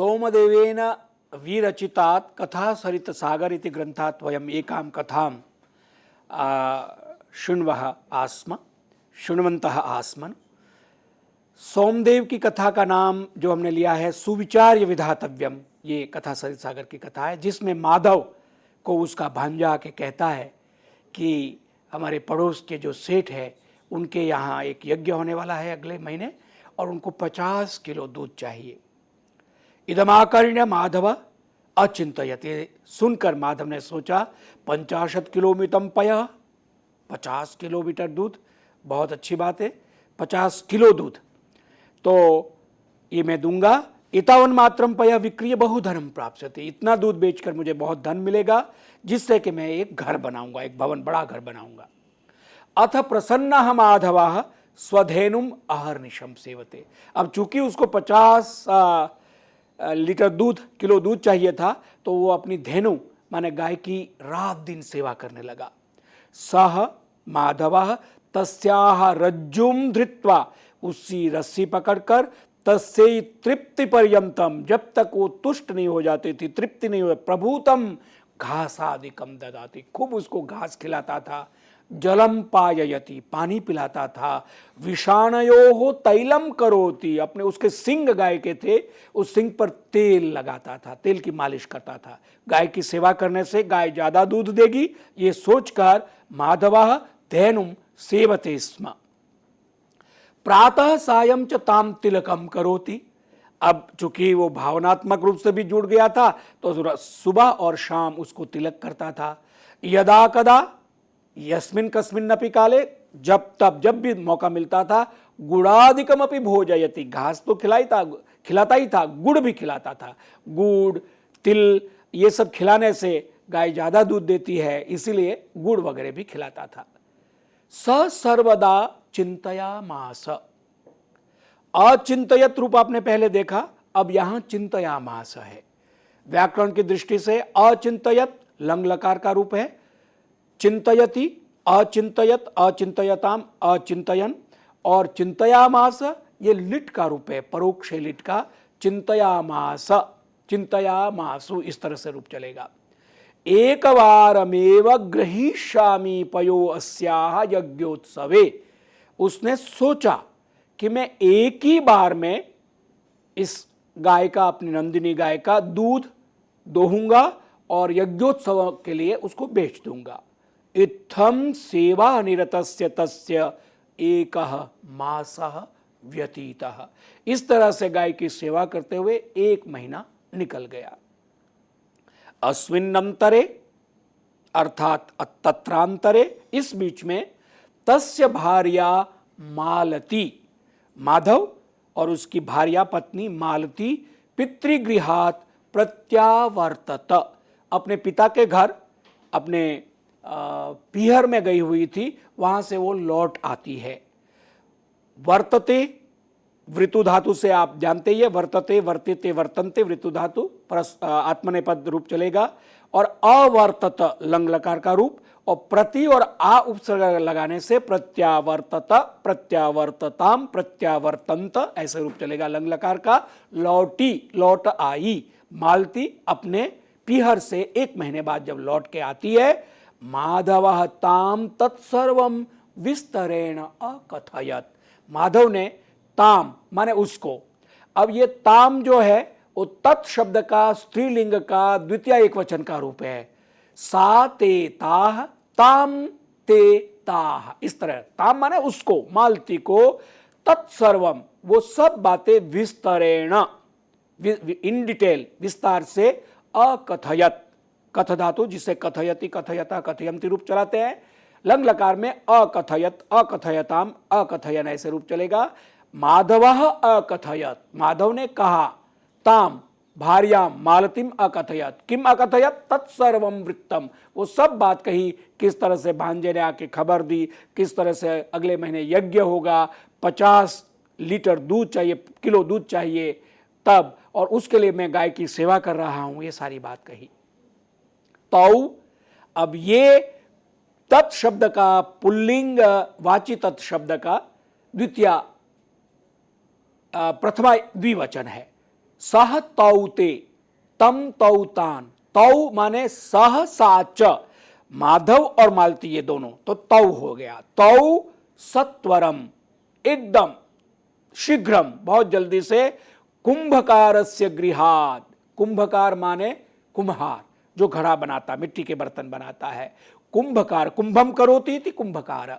सोमदेवेन विरचितात् कथा सरित सागर इति ग्रंथात् वयम् एकां कथां शृण्वन्तः आस्मन्। सोमदेव की कथा का नाम जो हमने लिया है सुविचार्य विधातव्यम, ये कथा सरित सागर की कथा है, जिसमें माधव को उसका भांजा आके कहता है कि हमारे पड़ोस के जो सेठ है उनके यहाँ एक यज्ञ होने वाला है अगले महीने और उनको 50 किलो दूध चाहिए। इदमाकर्ण्य माधव अचिंतयत, ये सुनकर माधव ने सोचा 50 किलोमीटर पय, 50 किलोमीटर दूध, बहुत अच्छी बात है, 50 किलो दूध तो ये मैं दूंगा। इतावन मात्रम पय विक्रिय बहुधनम प्राप्स्यते, इतना दूध बेचकर मुझे बहुत धन मिलेगा जिससे कि मैं एक घर बनाऊंगा, एक भवन, बड़ा घर बनाऊंगा। अथ प्रसन्न माधव स्वधेनुम अहर्निशम सेवते, अब चूंकि उसको 50 लीटर दूध, किलो दूध चाहिए था तो वो अपनी धेनु माने गाय की रात दिन सेवा करने लगा। सह माधव तस्याह रज्जुम धृत्वा, उसी रस्सी पकड़कर तस्यै तृप्ति पर्यंतम, जब तक वो तुष्ट नहीं हो जाती थी, तृप्ति नहीं हो, प्रभूतम घासादिकम ददाति, खूब उसको घास खिलाता था। जलम पाययति, पानी पिलाता था। विषाणयो तैलम करोति, अपने उसके सिंग गाय के थे, उस सिंग पर तेल लगाता था, तेल की मालिश करता था। गाय की सेवा करने से गाय ज्यादा दूध देगी, ये सोचकर माधव धेनुम सेवते स्म। प्रातः सायं च ताम तिलकम करोति, अब चूंकि वो भावनात्मक रूप से भी जुड़ गया था तो सुबह और शाम उसको तिलक करता था। यदा कदा यस्मिन कस्मिन्नपि काले, जब भी मौका मिलता था, गुड़ादिकम अपि भोजयति, घास तो खिलाता ही था, गुड़ भी खिलाता था। गुड़, तिल, ये सब खिलाने से गाय ज्यादा दूध देती है, इसीलिए गुड़ वगैरह भी खिलाता था। स सर्वदा चिंतयामास, अचिंतयत रूप आपने पहले देखा, अब यहां चिंतयामास है। व्याकरण की दृष्टि से अचिंतयत लंग लकार का रूप है, चिंतयति, अचिंतयत, अचिंतयताम, अचिंतयन, और चिंतयामास ये लिट का रूप है, परोक्ष लिट का, चिंतयामास, चिंतयामासु, इस तरह से रूप चलेगा। एक बारमेव ग्रहीष्यामि पयो अस्याह यज्ञोत्सवे, उसने सोचा कि मैं एक ही बार में इस गाय का, अपनी नंदिनी गाय का दूध दोहूंगा और यज्ञोत्सव के लिए उसको बेच दूंगा। इत्थम सेवा निरतस्य तस्य एकः मासः व्यतीतः, इस तरह से गाय की सेवा करते हुए 1 महीना निकल गया। अस्मिन्नंतरे अर्थात तत्रांतरे, इस बीच में तस्य भार्या मालती, माधव और उसकी भार्या पत्नी मालती पितृगृहात प्रत्यावर्तत, अपने पिता के घर, अपने पीहर में गई हुई थी, वहां से वो लौट आती है। वर्तते, वृतु धातु से आप जानते ही, वर्तते, वर्तिते, वर्तन्ते, वृतु धातु आत्मनेपद रूप चलेगा, और अवर्तत लंग लकार का रूप, और प्रति और आ उपसर्ग लगाने से प्रत्यावर्तत, प्रत्यावर्तताम, प्रत्यावर्तंत ऐसे रूप चलेगा लंग लकार का। लौटी, लौट आई, मालती अपने पीहर से 1 महीने बाद जब लौट के आती है, माधव ताम तत्सर्वम विस्तरेण अकथयत, माधव ने ताम माने उसको, अब ये ताम जो है वो तत् शब्द का स्त्रीलिंग का द्वितीय एकवचन का रूप है। सा ते ताह, ताम ते ताह, इस तरह ताम माने उसको, मालती को, तत्सर्वम वो सब बातें, विस्तरेण इन डिटेल, विस्तार से, अकथयत, कथ धातु जिसे कथयति, कथयता, कथयंति रूप चलाते हैं, लंग लकार में अकथयत, अकथयताम, अकथयन ऐसे रूप चलेगा। माधव अकथयत, माधव ने कहा, ताम भार्या मालतीम अकथयत, किम अकथयत, तत्सर्वम वृत्तम, वो सब बात कही, किस तरह से भांजे ने आके खबर दी, किस तरह से अगले महीने यज्ञ होगा, 50 लीटर दूध चाहिए, किलो दूध चाहिए तब, और उसके लिए मैं गाय की सेवा कर रहा हूं, ये सारी बात कही। तो अब ये तत् शब्द का पुल्लिंग वाची तत् शब्द का द्वितीय प्रथमा द्विवचन है। सह तौते तम तौतान, तौ माने सह साच, माधव और मालती ये दोनों, तो तौ हो गया। तौ सत्वरम, एकदम शीघ्रम, बहुत जल्दी से, कुंभकारस्य गृहात्, कुंभकार माने कुम्हार, जो घड़ा बनाता, मिट्टी के बर्तन बनाता है, कुंभकार, कुंभम करोति इति कुंभकार,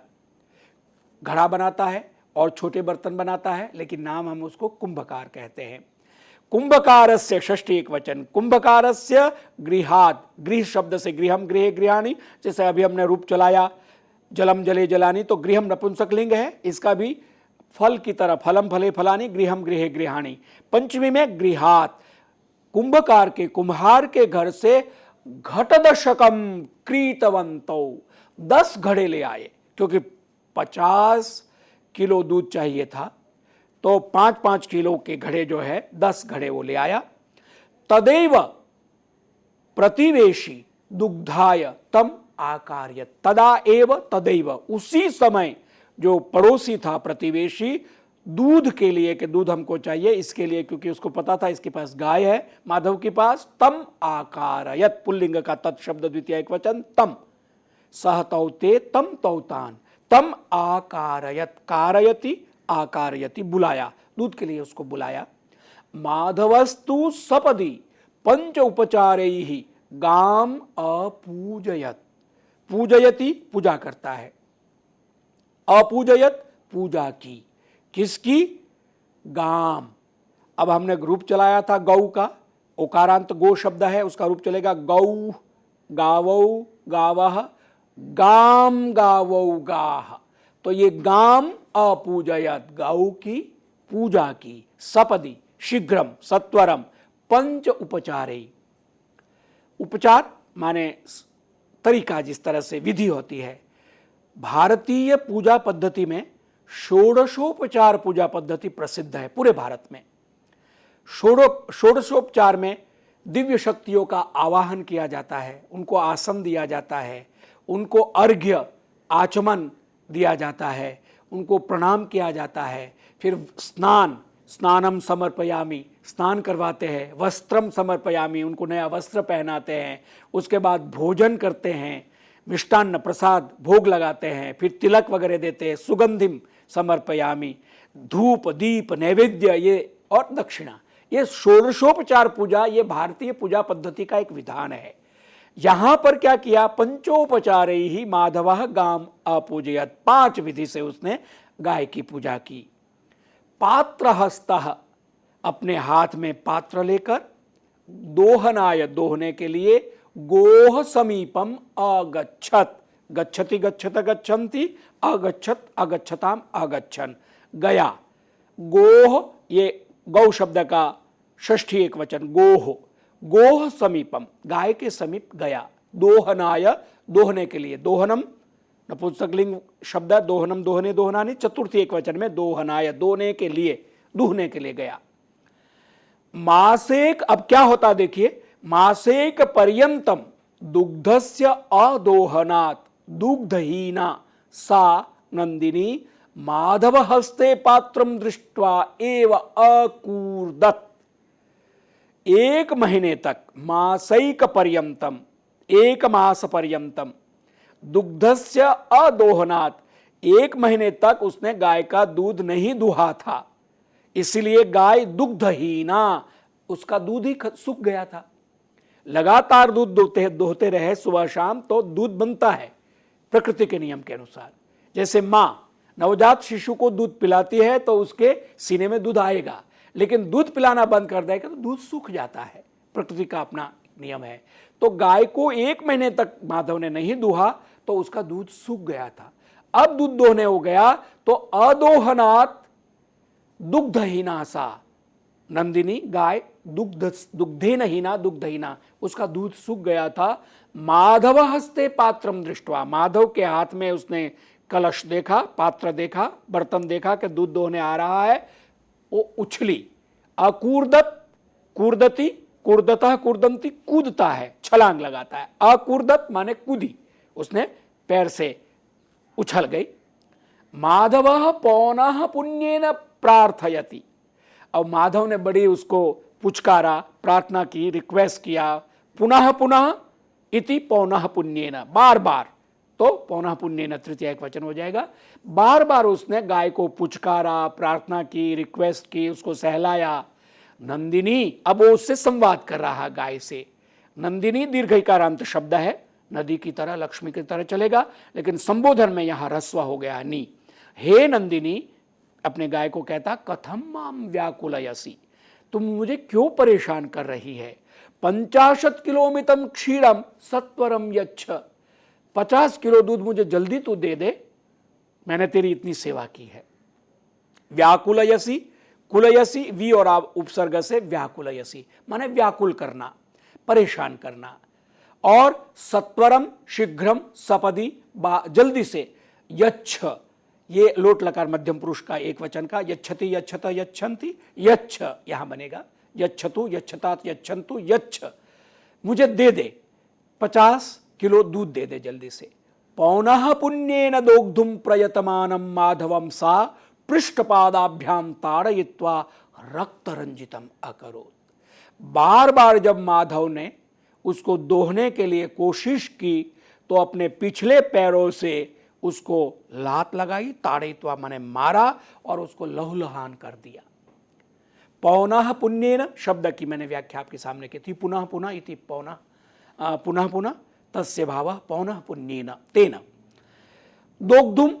घड़ा बनाता है और छोटे बर्तन बनाता है, लेकिन नाम हम उसको कुंभकार कहते हैं। कुंभकारस्य, षष्ठी एक वचन, कुंभकारस्य गृहात्, गृह शब्द से गृहम गृहे गृहाणि, जैसे अभी हमने रूप चलाया जलम जले जलानी, तो गृहम नपुंसक लिंग है, इसका भी फल की तरह फलम फले फलानी, गृहम गृहे गृहाणि। पंचमी में गृहात्, कुंभकार के, कुम्हार के घर से घटदशकम क्रीतवंतो, 10 घड़े ले आए, क्योंकि 50 किलो दूध चाहिए था, तो 5-5 किलो के घड़े जो है 10 घड़े वो ले आया। तदैव प्रतिवेशी दुग्धाय तम आकार्य, तदा एव तदैव, उसी समय जो पड़ोसी था प्रतिवेशी, दूध के लिए, कि दूध हमको चाहिए इसके लिए, क्योंकि उसको पता था इसके पास गाय है माधव के पास, तम आकारयत, पुल्लिंग का तत् शब्द द्वितीय एक वचन, तम, सह तौते तम तौतान, तम आकारयत, कारयति आकारयति, बुलाया, दूध के लिए उसको बुलाया। माधवस्तु सपदी पंच उपचारैहि गाम अपूजयत, पूजयति पूजा करता है, अपूजयत पूजा की, किसकी? गाम। अब हमने रूप चलाया था गौ का, ओकारांत गो शब्द है, उसका रूप चलेगा गौ, गावौ गावः, गाम गावौ गाह, तो ये गाम अपूजयत, गौ की पूजा की, सपदी शीघ्रम सत्वरम, पंच उपचारे, उपचार माने तरीका, जिस तरह से विधि होती है। भारतीय पूजा पद्धति में षोडशोपचार पूजा पद्धति प्रसिद्ध है पूरे भारत में। षोडशोपचार में दिव्य शक्तियों का आवाहन किया जाता है, उनको आसन दिया जाता है, उनको अर्घ्य आचमन दिया जाता है, उनको प्रणाम किया जाता है, फिर स्नानम समर्पयामि, स्नान करवाते हैं, वस्त्रम समर्पयामि, उनको नया वस्त्र पहनाते हैं, उसके बाद भोजन करते हैं, मिष्टान्न प्रसाद भोग लगाते हैं, फिर तिलक वगैरह देते हैं, सुगंधिम समर्पयामि, धूप दीप नैवेद्य, ये और दक्षिणा, ये षोडशोपचार पूजा, ये भारतीय पूजा पद्धति का एक विधान है। यहां पर क्या किया? पंचोपचारे ही माधव गाम अपूजयत, 5 विधि से उसने गाय की पूजा की। पात्रहस्तः, अपने हाथ में पात्र लेकर, दोहनाय, दोहने के लिए, गोह समीपम अगच्छत, गच्छति गच्छत गच्छन्ति, अगच्छत अगच्छताम अगच्छन, गया। गोह, ये गौ शब्द का षष्ठी एक वचन, गोह, गोह समीपम, गाय के समीप गया। दोहनाय, दोहने के लिए, दोहनम नपुंसकलिंग शब्द, दोहनम दोहने दोहनानी, चतुर्थी एक वचन में दोहनाय, दोहने के लिए, दूहने के लिए गया। मासेक, अब क्या होता देखिए, मासेक पर्यंतम दुग्धस्य अदोहनात् दुग्धहीना सा नंदिनी माधव हस्ते पात्रम दृष्ट्वा एव अकूर्दत। 1 महीने तक, मासैक पर्यंतम, 1 मास पर्यंतम, दुग्धस्य अदोहनात्, 1 महीने तक उसने गाय का दूध नहीं दुहा था, इसलिए गाय दुग्धहीना, उसका दूध ही सूख गया था। लगातार दूध दोहते रहे सुबह शाम तो दूध बनता है प्रकृति के नियम के अनुसार। जैसे माँ नवजात शिशु को दूध पिलाती है तो उसके सीने में दूध आएगा, लेकिन दूध पिलाना बंद कर देगा तो दूध सूख जाता है, प्रकृति का अपना नियम है। तो गाय को 1 महीने तक माधव ने नहीं दुहा तो उसका दूध सूख गया था। अब दूध दोहने हो गया तो अदोहनात् दुग्धहीना सा नंदिनी, गाय दुग्धेन हीना दुग्धहीना, उसका दूध सूख गया था। माधव हस्ते पात्रम दृष्ट्वा, माधव के हाथ में उसने कलश देखा, पात्र देखा, बर्तन देखा कि दूध दोहने आ रहा है, वो उछली। अकूर्दत, कूर्दती, कूर्दतः कूर्दंती, कूदता है, छलांग लगाता है। अकूर्दत माने कूदी, उसने पैर से उछल गई। माधव पौनः पुण्येन प्रार्थयति, अब माधव ने बड़ी उसको पुचकारा, प्रार्थना की, रिक्वेस्ट किया, पुनः पुनः इति पौनः पुण्येन, बार बार, तो पौनः पुण्येन तृतीय एक वचन हो जाएगा। बार बार उसने गाय को पुचकारा, प्रार्थना की, रिक्वेस्ट की, उसको सहलाया। नंदिनी, अब वो उससे संवाद कर रहा है गाय से। नंदिनी दीर्घ इकारांत शब्द है, नदी की तरह, लक्ष्मी की तरह चलेगा, लेकिन संबोधन में यहां ह्रस्व हो गया नी। हे नंदिनी, अपने गाय को कहता, कथम माम व्याकुलयसी, तुम मुझे क्यों परेशान कर रही है। 50 किलोमितम क्षीरम सत्वरम यच्छ, 50 किलो दूध मुझे जल्दी तू दे दे, मैंने तेरी इतनी सेवा की है। व्याकुलयसी, कुलयसी वी और आप उपसर्ग से व्याकुलयसी माने व्याकुल करना, परेशान करना। और सत्वरम, शीघ्रम, सपदी, जल्दी से, यच्छ, ये लोट लकार मध्यम पुरुष का एक वचन का, यच्छति, यच्छत, यच्छन्ति, यच्छ यहां बनेगा, यच्छतु, यच्छतात, यच्छन्तु, यच्छ, मुझे दे दे, 50 किलो दूध दे दे जल्दी से। पौनः पुण्येन दोग्धुम प्रयतमानम माधवम सा पृष्ठपादाभ्याम ताड़यित्वा रक्त रंजितम अकरोत्। बार बार जब माधव ने उसको दोहने के लिए कोशिश की तो अपने पिछले पैरों से उसको लात लगाई, ताड़यित्वा माने मारा, और उसको लहूलुहान कर दिया। पौनः पुण्येन शब्द की मैंने व्याख्या आपके सामने की थी। पुनः पुनः इति पौनः, पुनः पुनः तस्य भावः पौनः पुण्येन तेन। दोग्धुम,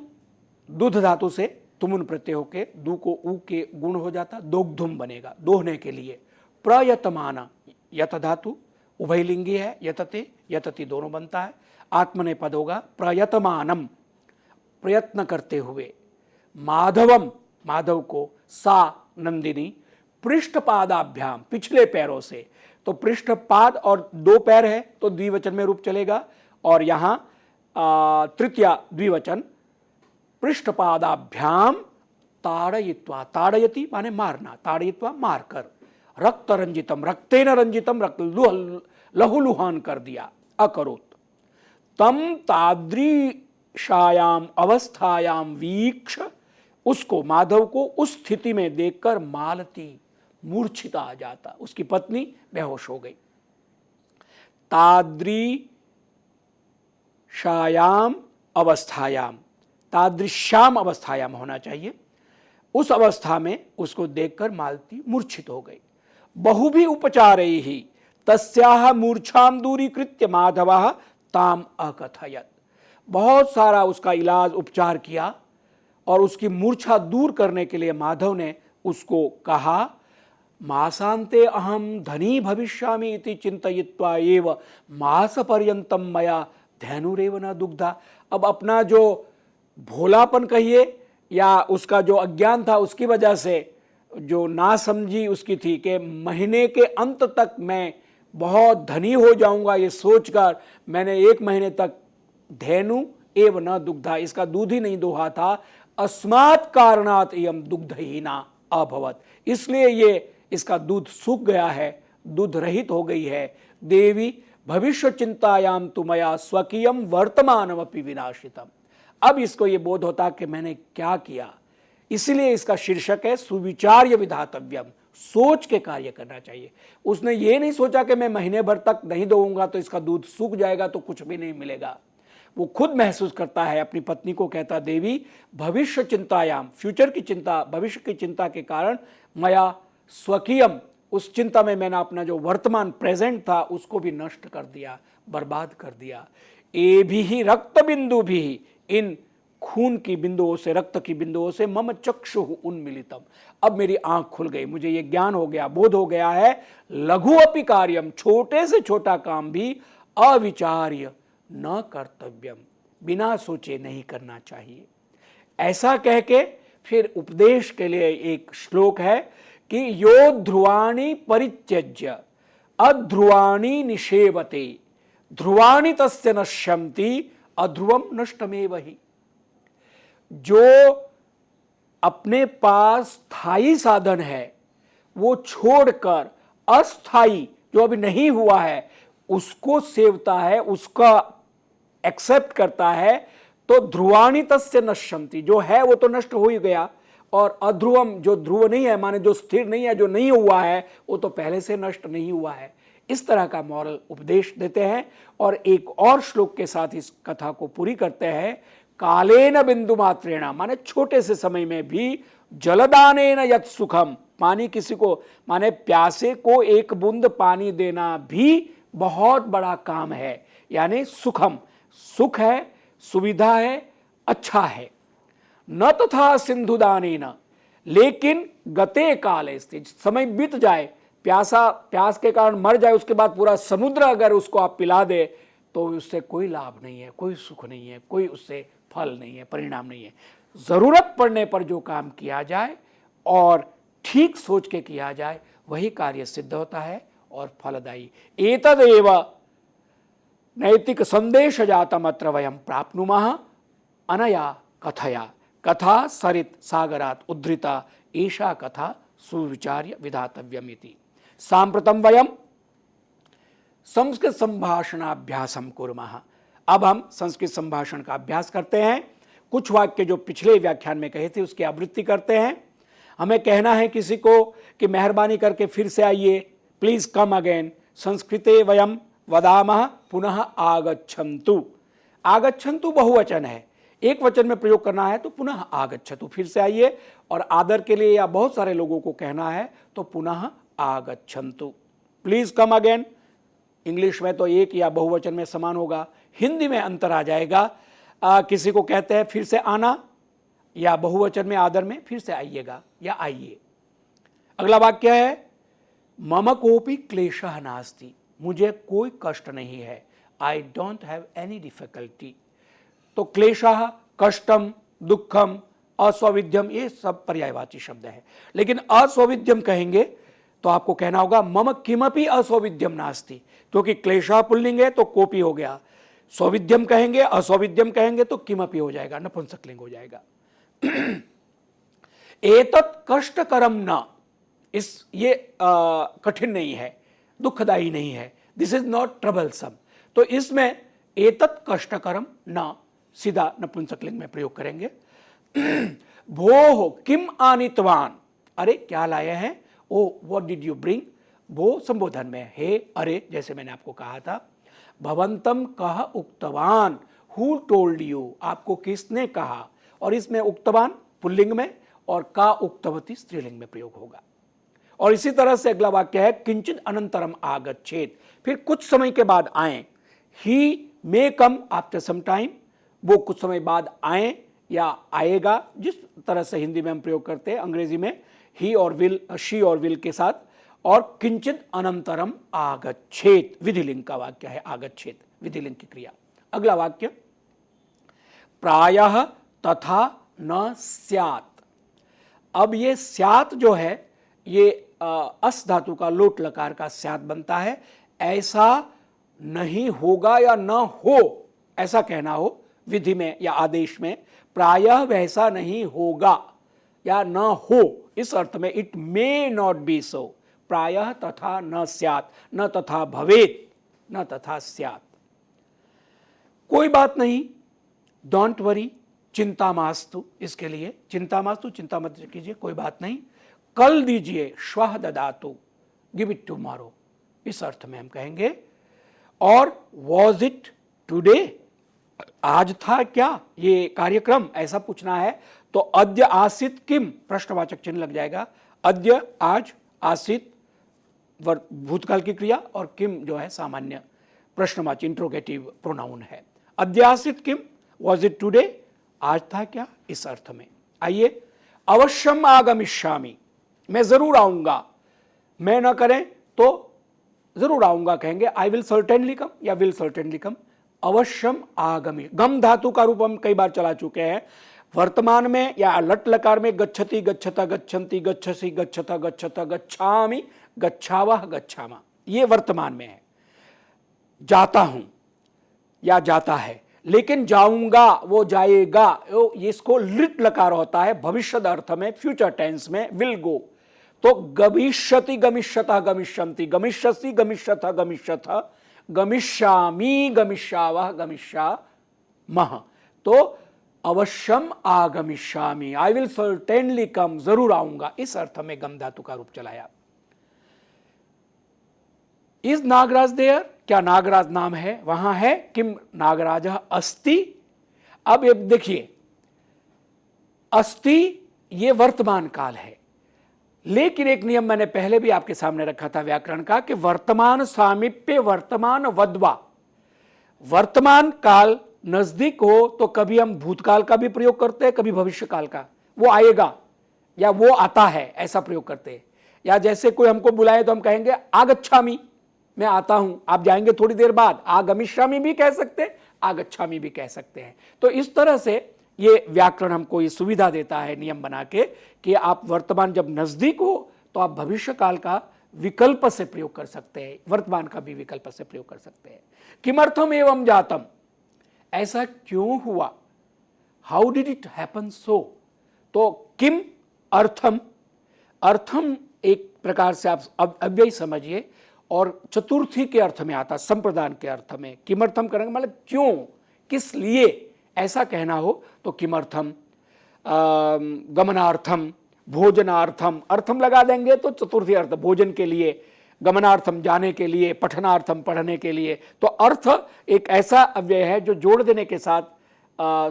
दूध धातु से तुमुन प्रत्यय होके दू को ऊ के गुण हो जाता, दोग्धुम बनेगा, दोहने के लिए। प्रयतमान, यत धातु उभयलिंगी है, यतते यतति दोनों बनता है, आत्मने पद होगा प्रयतमानम, प्रयत्न करते हुए। माधवम, माधव को, सा नंदिनी, पृष्ठपादाभ्याम, पिछले पैरों से, तो पृष्ठपाद और दो पैर है तो द्विवचन में रूप चलेगा, और यहां तृतीय द्विवचन, पृष्ठपादाभ्याम ताड़यित्वा, ताड़यति माने मारना, ताड़यित्वा मारकर, रक्त रंजितम, रक्तेन रंजितम, रक्त लहूलुहान कर दिया, अकरोत्। तम तादृशायाम अवस्थायाम वीक्ष, उसको, माधव को उस स्थिति में देखकर मालती, मूर्छित आ जाता, उसकी पत्नी बेहोश हो गई। तादृशायाम अवस्थायाम, तादृश्याम अवस्थायाम होना चाहिए, उस अवस्था में उसको देखकर मालती मूर्छित हो गई। बहुभी उपचारैः ही तस्याः मूर्छाम दूरीकृत्य माधवः ताम अकथयत्, बहुत सारा उसका इलाज उपचार किया और उसकी मूर्छा दूर करने के लिए माधव ने उसको कहा, मासान्ते अहम धनी भविष्यामि इति चिंतयित्वा एव मास पर्यंतम मया धैनुरेव न दुग्धा। अब अपना जो भोलापन कहिए या उसका जो अज्ञान था, उसकी वजह से जो नासमझी उसकी थी कि महीने के अंत तक मैं बहुत धनी हो जाऊंगा, ये सोचकर मैंने 1 महीने तक धैनु एव न दुग्धा, इसका दूध ही नहीं दोहा था। अस्मात् कारणात् इयं दुग्धहीना अभवत्, इसलिए ये इसका दूध सूख गया है, दूध रहित हो गई है। देवी भविष्य चिंतायाम तुमया स्वकीयम वर्तमानमपि विनाशितम। अब इसको ये बोध होता कि मैंने क्या किया, इसलिए इसका शीर्षक है सुविचार्य विधातव्यम, सोच के कार्य करना चाहिए। उसने ये नहीं सोचा कि मैं महीने भर तक नहीं दूंगा तो इसका दूध सूख जाएगा तो कुछ भी नहीं मिलेगा। वो खुद महसूस करता है, अपनी पत्नी को कहता, देवी भविष्य चिंतायाम, फ्यूचर की चिंता, भविष्य की चिंता के कारण मया स्वकीयम, उस चिंता में मैंने अपना जो वर्तमान प्रेजेंट था उसको भी नष्ट कर दिया, बर्बाद कर दिया। ए भी रक्त बिंदु भी, इन खून की बिंदुओं से, रक्त की बिंदुओं से मम चक्षु उन्मिलितम, अब मेरी आंख खुल गई, मुझे ये ज्ञान हो गया, बोध हो गया है। लघु अपि कार्यम, छोटे से छोटा काम भी अविचार्य न कर्तव्यम, बिना सोचे नहीं करना चाहिए। ऐसा कह के फिर उपदेश के लिए एक श्लोक है कि यो ध्रुवाणी परित्यज्य अध्रुवाणी निषेवते ध्रुवाणी तस्य नश्यन्ति अध्रुवम नष्टमेव ही। जो अपने पास स्थायी साधन है वो छोड़कर अस्थाई जो अभी नहीं हुआ है उसको सेवता है, उसका एक्सेप्ट करता है, तो ध्रुवाणी तस्य नश्यन्ति, जो है वो तो नष्ट हो ही गया, और अध्रुवम जो ध्रुव नहीं है, माने जो स्थिर नहीं है, जो नहीं हुआ है, वो तो पहले से नष्ट नहीं हुआ है। इस तरह का मॉरल उपदेश देते हैं। और एक और श्लोक के साथ इस कथा को पूरी करते हैं। कालेन बिंदु मात्रेण, माने छोटे से समय में भी, जलदानेन यत् सुखम, पानी किसी को, माने प्यासे को एक बूंद पानी देना भी बहुत बड़ा काम है। यानी सुखम, सुख है, सुविधा है, अच्छा है। न तथा सिंधुदानेन, लेकिन गते काले स्थित, समय बीत जाए, प्यास के कारण मर जाए, उसके बाद पूरा समुद्र अगर उसको आप पिला दे तो उससे कोई लाभ नहीं है, कोई सुख नहीं है, कोई उससे फल नहीं है, परिणाम नहीं है। जरूरत पड़ने पर जो काम किया जाए और ठीक सोच के किया जाए, वही कार्य सिद्ध होता है और फलदायी। एतदेव नैतिक संदेश जातम अत्र वयम प्राप्नुमः अनया कथया, कथा सरित सागरात उद्धृता, एषा कथा सुविचार्य विधातव्यमिति। सांप्रतम वयम संस्कृत संभाषणाभ्यासम कुर्मः। अब हम संस्कृत संभाषण का अभ्यास करते हैं। कुछ वाक्य जो पिछले व्याख्यान में कहे थे उसकी आवृत्ति करते हैं। हमें कहना है किसी को कि मेहरबानी करके फिर से आइए, प्लीज कम अगेन। संस्कृते वयम वदामः पुनः आगच्छन्तु। आगच्छन्तु बहुवचन है, एक वचन में प्रयोग करना है तो पुनः आगच्छतु, फिर से आइए। और आदर के लिए या बहुत सारे लोगों को कहना है तो पुनः आगच्छन्तु, प्लीज कम अगेन। इंग्लिश में तो एक या बहुवचन में समान होगा, हिंदी में अंतर आ जाएगा। किसी को कहते हैं फिर से आना, या बहुवचन में आदर में फिर से आइएगा या आइए। अगला वाक्य है मम कोपि क्लेशः नास्ति, मुझे कोई कष्ट नहीं है। I don't have any difficulty. तो क्लेशः, कष्टम, दुखम, असौविध्यम, ये सब पर्यायवाची शब्द है। लेकिन असौविध्यम कहेंगे तो आपको कहना होगा मम किमपि असौविध्यम नास्ति, क्योंकि क्लेशः पुल्लिंग है तो कोपि हो गया। सौविध्यम कहेंगे, असौविध्यम कहेंगे तो किमपि हो जाएगा, नपुंसकलिंग हो जाएगा। एतत् कष्टकरम न, ये कठिन नहीं है, दुखदायी नहीं है, दिस इज नॉट ट्रबलसम। तो इसमें एतत् कष्टकरम न सीधा नपुंसकलिंग में प्रयोग करेंगे। भोः किम आनितवान, अरे क्या लाए हैं। Oh what did you bring, वो संबोधन में, हे, अरे, जैसे मैंने आपको कहा था। भवंतम कह उक्तवान, हु टोल्ड यू, आपको किसने कहा। और इसमें उक्तवान पुल्लिंग में और का उक्तवती स्त्रीलिंग में प्रयोग होगा। और इसी तरह से अगला वाक्य है किंचित अनंतरम आगच्छेत, फिर कुछ समय के बाद आए। ही मे कम आफ्टर सम टाइम, वो कुछ समय बाद आए या आएगा, जिस तरह से हिंदी में हम प्रयोग करते हैं, अंग्रेजी में ही और विल, शी और विल के साथ। और किंचित अनंतरम आगच्छेत, विधिलिंग का वाक्य है आगच्छेत, विधिलिंग की क्रिया। अगला वाक्य प्रायः तथा न स्यात्। अब ये स्यात् जो है ये अस धातु का लोट लकार का स्यात् बनता है। ऐसा नहीं होगा या न हो, ऐसा कहना हो विधि में या आदेश में, प्रायः वैसा नहीं होगा या न हो, इस अर्थ में इट मे नॉट बी सो। प्रायः तथा न स्यात्, न तथा भवेत, न तथा स्यात्। कोई बात नहीं, डोंट वरी, चिंता मास्तु, इसके लिए चिंता मास्तु, चिंता मत कीजिए, कोई बात नहीं। कल दीजिए, श्वः ददातु, गिव इट टुमारो, इस अर्थ में हम कहेंगे। और वॉज इट टुडे, आज था क्या ये कार्यक्रम, ऐसा पूछना है तो अद्य आसीत किम, प्रश्नवाचक चिन्ह लग जाएगा। अद्य आज, आसीत भूतकाल की क्रिया, और किम जो है सामान्य प्रश्नवाची इंट्रोगेटिव प्रोनाउन है। अद्य आसीत किम, वॉज इट टुडे, आज था क्या, इस अर्थ में। आइए, अवश्यम आगमिष्यामि, मैं जरूर आऊंगा, मैं न करें तो जरूर आऊंगा कहेंगे, आई विल सर्टेनली कम या विल सर्टेनली कम। अवश्यम आगमि, गम धातु का रूप हम कई बार चला चुके हैं। वर्तमान में या लट लकार में गच्छति, गच्छता, गच्छन्ति, गच्छसि, गच्छता, गच्छता, गच्छामि, गच्छावः, गच्छामा, ये वर्तमान में है। जाता हूं या जाता है, लेकिन जाऊंगा वो जाएगा, इसको लिट लकार होता है भविष्य अर्थ में, फ्यूचर टेंस में विल गो। तो गमिष्यति, गमिष्यतः, गमिष्यन्ति, गमिष्यसि, गमिष्यतः, गमिष्यथः, गमिष्यामि, गमिष्यावः, गमिष्यामः। तो अवश्यम आगमिष्यामि, आई विल सर्टेनली कम, जरूर आऊंगा, इस अर्थ में गम धातु का रूप चलाया। इज नागराज देयर, क्या नागराज नाम है, वहां है। किम नागराज अस्ति, अब ये देखिए अस्ति ये वर्तमान काल है, लेकिन एक नियम मैंने पहले भी आपके सामने रखा था व्याकरण का कि वर्तमान सामीप्य वर्तमान वद्वा, वर्तमान काल नजदीक हो तो कभी हम भूतकाल का भी प्रयोग करते हैं, कभी भविष्य काल का, वो आएगा या वो आता है ऐसा प्रयोग करते हैं। या जैसे कोई हमको बुलाए तो हम कहेंगे आगच्छामि, मैं आता हूं, आप जाएंगे थोड़ी देर बाद, आगमिष्यामि भी कह सकते हैं, आगच्छामि भी कह सकते हैं। तो इस तरह से ये व्याकरण हमको ये सुविधा देता है नियम बना के कि आप वर्तमान जब नजदीक हो तो आप भविष्य काल का विकल्प से प्रयोग कर सकते हैं, वर्तमान का भी विकल्प से प्रयोग कर सकते हैं। किमर्थम एवं जातम, ऐसा क्यों हुआ, how did it happen so. तो किम अर्थम, अर्थम एक प्रकार से आप अव्यय समझिए और चतुर्थी के अर्थ में आता, संप्रदान के अर्थ में। किमर्थम करेंगे मतलब क्यों, किस लिए ऐसा कहना हो तो किमर्थम, गमनार्थम, भोजनार्थम, अर्थम लगा देंगे तो चतुर्थी अर्थ भोजन के लिए, गमनार्थम जाने के लिए, पठनार्थम पढ़ने के लिए। तो अर्थ एक ऐसा अव्यय है जो जोड़ देने के साथ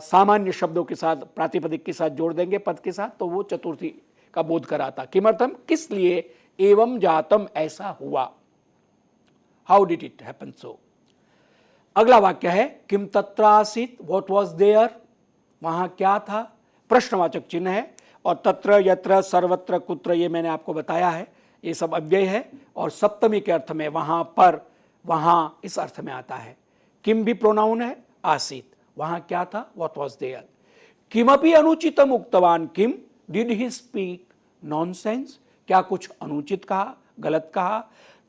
सामान्य शब्दों के साथ, प्रातिपदिक के साथ जोड़ देंगे पद के साथ, तो वो चतुर्थी का बोध कराता। किमर्थम किस लिए, एवं जातम ऐसा हुआ, how did it happen so. अगला वाक्य है किम तत्र आसीत, व्हाट वाज देयर, वहां क्या था, प्रश्नवाचक चिन्ह है। और तत्र यत्र सर्वत्र कुत्र ये मैंने आपको बताया है, ये सब अव्यय है और सप्तमी के अर्थ में वहां पर, वहां इस अर्थ में आता है। किम भी प्रोनाउन है, आसीत वहां क्या था, व्हाट वाज देयर। किमपि अनुचितम उक्तवान, किम डिड ही स्पीक नॉनसेंस, क्या कुछ अनुचित कहा, गलत कहा।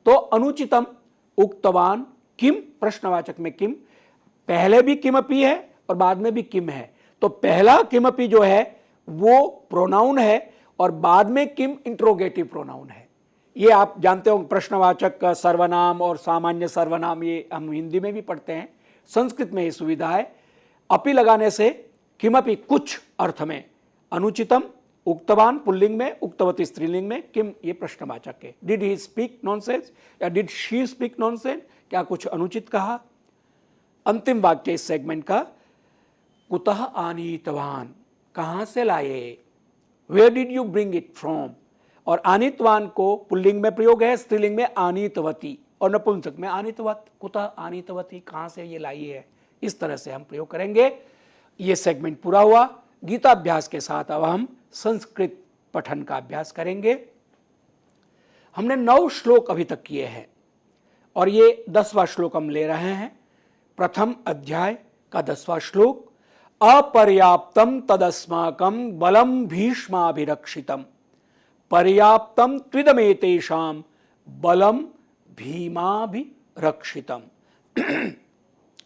तो अनुचितम उक्तवान, किम प्रश्नवाचक में किम, पहले भी किमपि है और बाद में भी किम है। तो पहला किमपि जो है वो प्रोनाउन है और बाद में किम इंट्रोगेटिव प्रोनाउन है। ये आप जानते हो, प्रश्नवाचक सर्वनाम और सामान्य सर्वनाम ये हम हिंदी में भी पढ़ते हैं, संस्कृत में ये सुविधा है। अपि लगाने से किमपि कुछ अर्थ में, अनुचितम उक्तवान पुल्लिंग में, उक्तवती स्त्रीलिंग में, किम ये प्रश्नवाचक है। डिड ही स्पीक नॉनसेंस या डिड शी स्पीक नॉनसेंस, क्या कुछ अनुचित कहा। अंतिम वाक्य इस सेगमेंट का, कुतः आनीतवान, कहां से लाए, where did you bring it from. और आनीतवान को पुल्लिंग में प्रयोग है, स्त्रीलिंग में आनीतवती और नपुंसक में आनीतवत। कुतः आनीतवती, कहां से ये लाई है, इस तरह से हम प्रयोग करेंगे। ये सेगमेंट पूरा हुआ। गीताभ्यास के साथ अब हम संस्कृत पठन का अभ्यास करेंगे। हमने 9 श्लोक अभी तक किए हैं और ये 10वां श्लोक हम ले रहे हैं। प्रथम अध्याय का 10वां श्लोक, अपर्याप्तम तदस्माकं बलम भीष्माभिरक्षितम, पर्याप्तम त्विदमेतेषां बलम भीमाभिरक्षितम।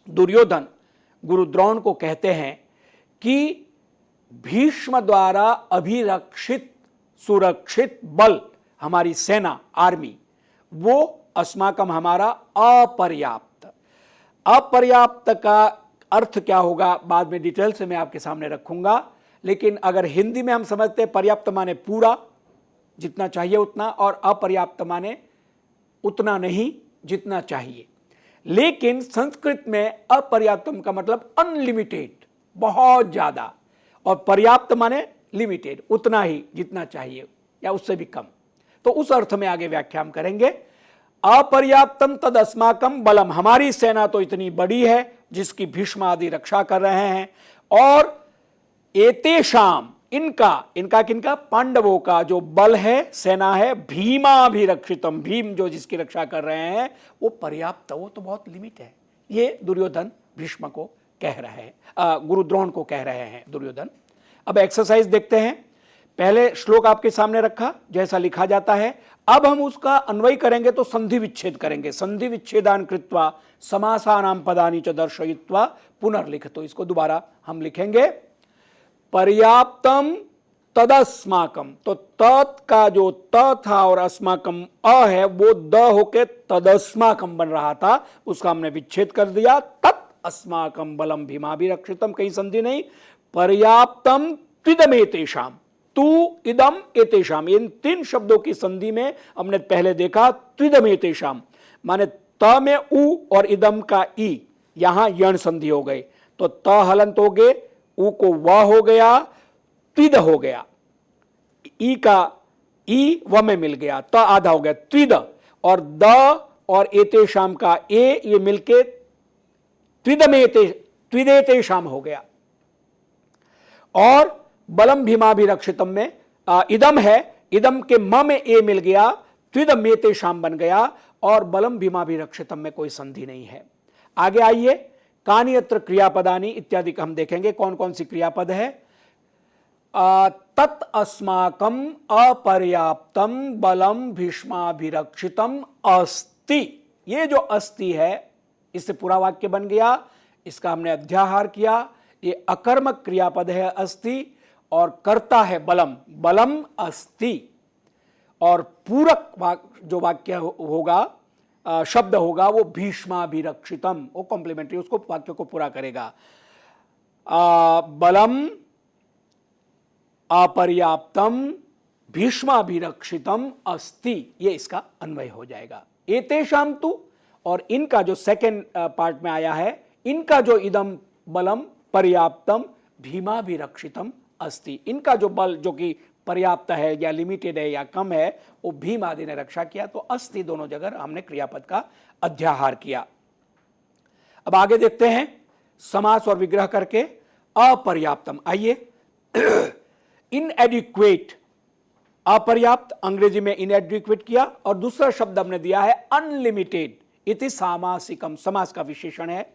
दुर्योधन गुरु द्रोण को कहते हैं कि भीष्म द्वारा अभिरक्षित सुरक्षित बल, हमारी सेना आर्मी, वो अस्माकम हमारा अपर्याप्त। अपर्याप्त का अर्थ क्या होगा बाद में डिटेल से मैं आपके सामने रखूंगा, लेकिन अगर हिंदी में हम समझते हैं पर्याप्त माने पूरा, जितना चाहिए उतना, और अपर्याप्त माने उतना नहीं जितना चाहिए। लेकिन संस्कृत में अपर्याप्तम का मतलब अनलिमिटेड, बहुत ज्यादा, और पर्याप्त माने लिमिटेड, उतना ही जितना चाहिए या उससे भी कम। तो उस अर्थ में आगे व्याख्या हम करेंगे। अपर्याप्तम तद अस्माकम बलम, हमारी सेना तो इतनी बड़ी है जिसकी भीष्म आदि रक्षा कर रहे हैं, और एतेषाम, इनका किनका, पांडवों का जो बल है, सेना है, भीमाभिरक्षितम, भीम जो जिसकी रक्षा कर रहे हैं वो पर्याप्त, वो तो बहुत लिमिट है। ये दुर्योधन भीष्म को कह रहे हैं, गुरु द्रोण को कह रहे हैं दुर्योधन। अब एक्सरसाइज देखते हैं। पहले श्लोक आपके सामने रखा जैसा लिखा जाता है, अब हम उसका अन्वय करेंगे तो संधि विच्छेद करेंगे। संधि विच्छेदान कृत्वा समासानां पदानि च दर्शयित्वा पुनर्लिख। तो इसको दोबारा हम लिखेंगे, पर्याप्तम तदस्माकम, तो तत् का जो त था और अस्माकम अ है वो द होके तदस्माकम बन रहा था, उसका हमने विच्छेद कर दिया। तत् अस्माकम बलम भीमाभिरक्षितम, कहीं संधि नहीं। पर्याप्तम त्विदमेतेषाम, तू इदम एतेषाम, इन 3 शब्दों की संधि में हमने पहले देखा त्विदमेतेषाम माने त में उ और इदम का ई, यहां यण संधि हो गई तो त हलंत हो गए, उ को व हो गया, त्विद हो गया, ई का ई व में मिल गया, त आधा हो गया त्विद, और द और एतेषाम का ए ये मिलके त्विदेतेषाम हो गया। और बलम भीमाभिरक्षितम में इदम है, इदम के म में ए मिल गया, त्विदमेतेषाम बन गया, और बलम भीमाभिरक्षितम में कोई संधि नहीं है। आगे आइए, कानि अत्र क्रियापदानि इत्यादि का हम देखेंगे कौन कौन सी क्रियापद है। तत् अस्माकम अपर्याप्तम बलम भीष्माभिरक्षितम अस्ति, ये जो अस्ति है इससे पूरा वाक्य बन गया, इसका हमने अध्याहार किया। ये अकर्मक क्रियापद है अस्ति, और कर्ता है बलम, बलम अस्ति, और पूरक जो वाक्य होगा शब्द होगा वो भीष्माभिरक्षितम, वो कॉम्प्लीमेंट्री उसको वाक्य को पूरा करेगा। बलम अपर्याप्तम भीष्माभिरक्षितम अस्ति, ये इसका अन्वय हो जाएगा। एतेषाम तु, और इनका जो सेकंड पार्ट में आया है, इनका जो इदम बलम पर्याप्तम भीमाभिरक्षितम अस्ति, इनका जो बल जो कि पर्याप्त है या लिमिटेड है या कम है वो भीम आदि ने रक्षा किया, तो अस्ति दोनों जगह हमने क्रियापद का अध्याहार किया। अब आगे देखते हैं समास और विग्रह करके। अपर्याप्तम, आइए इनएडिक्वेट, अपर्याप्त अंग्रेजी में इनएडिक्वेट किया, और दूसरा शब्द हमने दिया है अनलिमिटेड, इति सामासिकम, समास का विशेषण है,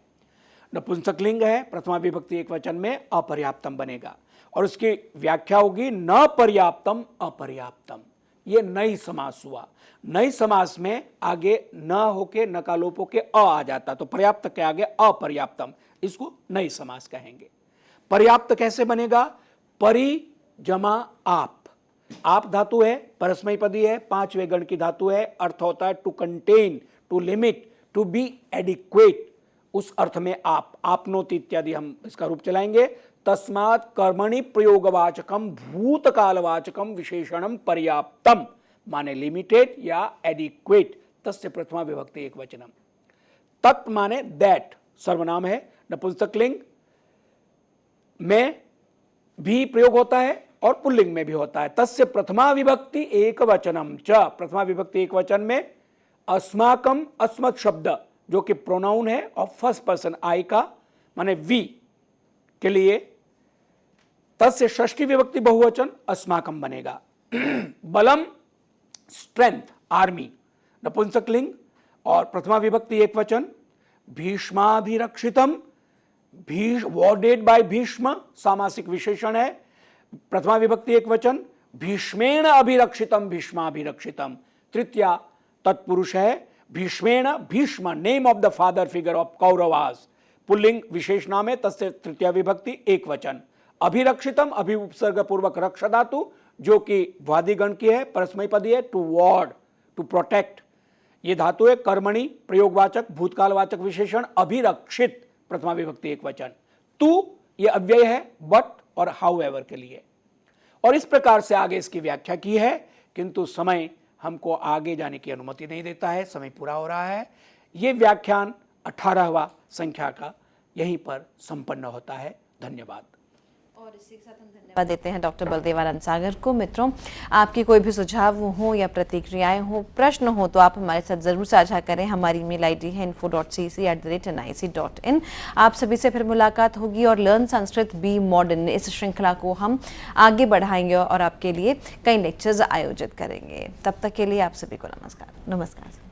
नपुंसकलिंग है, प्रथमा विभक्ति एकवचन में अपर्याप्तम बनेगा, और उसकी व्याख्या होगी न पर्याप्तम अपर्याप्तम, ये नई समास हुआ। नई समास में आगे न होके न का लोप होके अ आ जाता, तो पर्याप्त के आगे अपर्याप्तम, इसको नई समास कहेंगे। पर्याप्त कैसे बनेगा? परि जमा आप धातु है, परस्मैपदी है, 5वें गण की धातु है, अर्थ होता है to contain, to limit, to be adequate, उस अर्थ में आपनोति इत्यादि हम इसका रूप चलाएंगे। तस्मात् कर्मणि प्रयोगवाचकम भूतकालवाचकम विशेषणम पर्याप्तम, माने लिमिटेड या एडिक्वेट, तस्य प्रथमा विभक्ति एकवचनम। तत् माने दैट, सर्वनाम है, नपुंसकलिंग में भी प्रयोग होता है और पुल्लिंग में भी होता है। तस्य प्रथमा विभक्ति एकवचनम च, प्रथमा विभक्ति एकवचन में अस्माकम, अस्मत् शब्द जो कि प्रोनाउन है और फर्स्ट पर्सन आई का माने वी के लिए, तस्य षष्ठी विभक्ति बहुवचन अस्माकम बनेगा। बलम स्ट्रेंथ, आर्मी, नपुंसकलिंग, और प्रथमा विभक्ति एकवचन भीष्माभिरक्षितम, वॉर्डेड बाय भीष्म, सामासिक विशेषण है, प्रथमा विभक्ति एकवचन भीष्मेण अभिरक्षितम भीष्माभिरक्षितम, तृतीया तत्पुरुष है भीष्मेण, Bhishma name of the father figure of Kauravas, पुल्लिंग विशेष नाम है, तस्य तृतीया विभक्ति एकवचन। अभिरक्षितम, अभि उपसर्ग पूर्वक रक्ष धातु जो कि वादिगण की है, परस्मैपदी है, टू वॉर्ड, टू प्रोटेक्ट, ये धातु है। कर्मणि प्रयोगवाचक भूतकालवाचक विशेषण अभिरक्षित, प्रथमा विभक्ति एकवचन। तू ये अव्यय है बट और हाउएवर के लिए, और इस प्रकार से आगे इसकी व्याख्या की है, किंतु समय हमको आगे जाने की अनुमति नहीं देता है, समय पूरा हो रहा है। ये व्याख्यान 18वां संख्या का यहीं पर संपन्न होता है। धन्यवाद। और इसी के साथ हम धन्यवाद देते हैं डॉक्टर बलदेवानंद सागर को। मित्रों, आपकी कोई भी सुझाव हो या प्रतिक्रियाएं हो, प्रश्न हो, तो आप हमारे साथ ज़रूर साझा करें। हमारी ईमेल आईडी है info.cc@nic.in। आप सभी से फिर मुलाकात होगी और लर्न संस्कृत बी मॉडर्न इस श्रृंखला को हम आगे बढ़ाएंगे और आपके लिए कई लेक्चर्स आयोजित करेंगे। तब तक के लिए आप सभी को नमस्कार।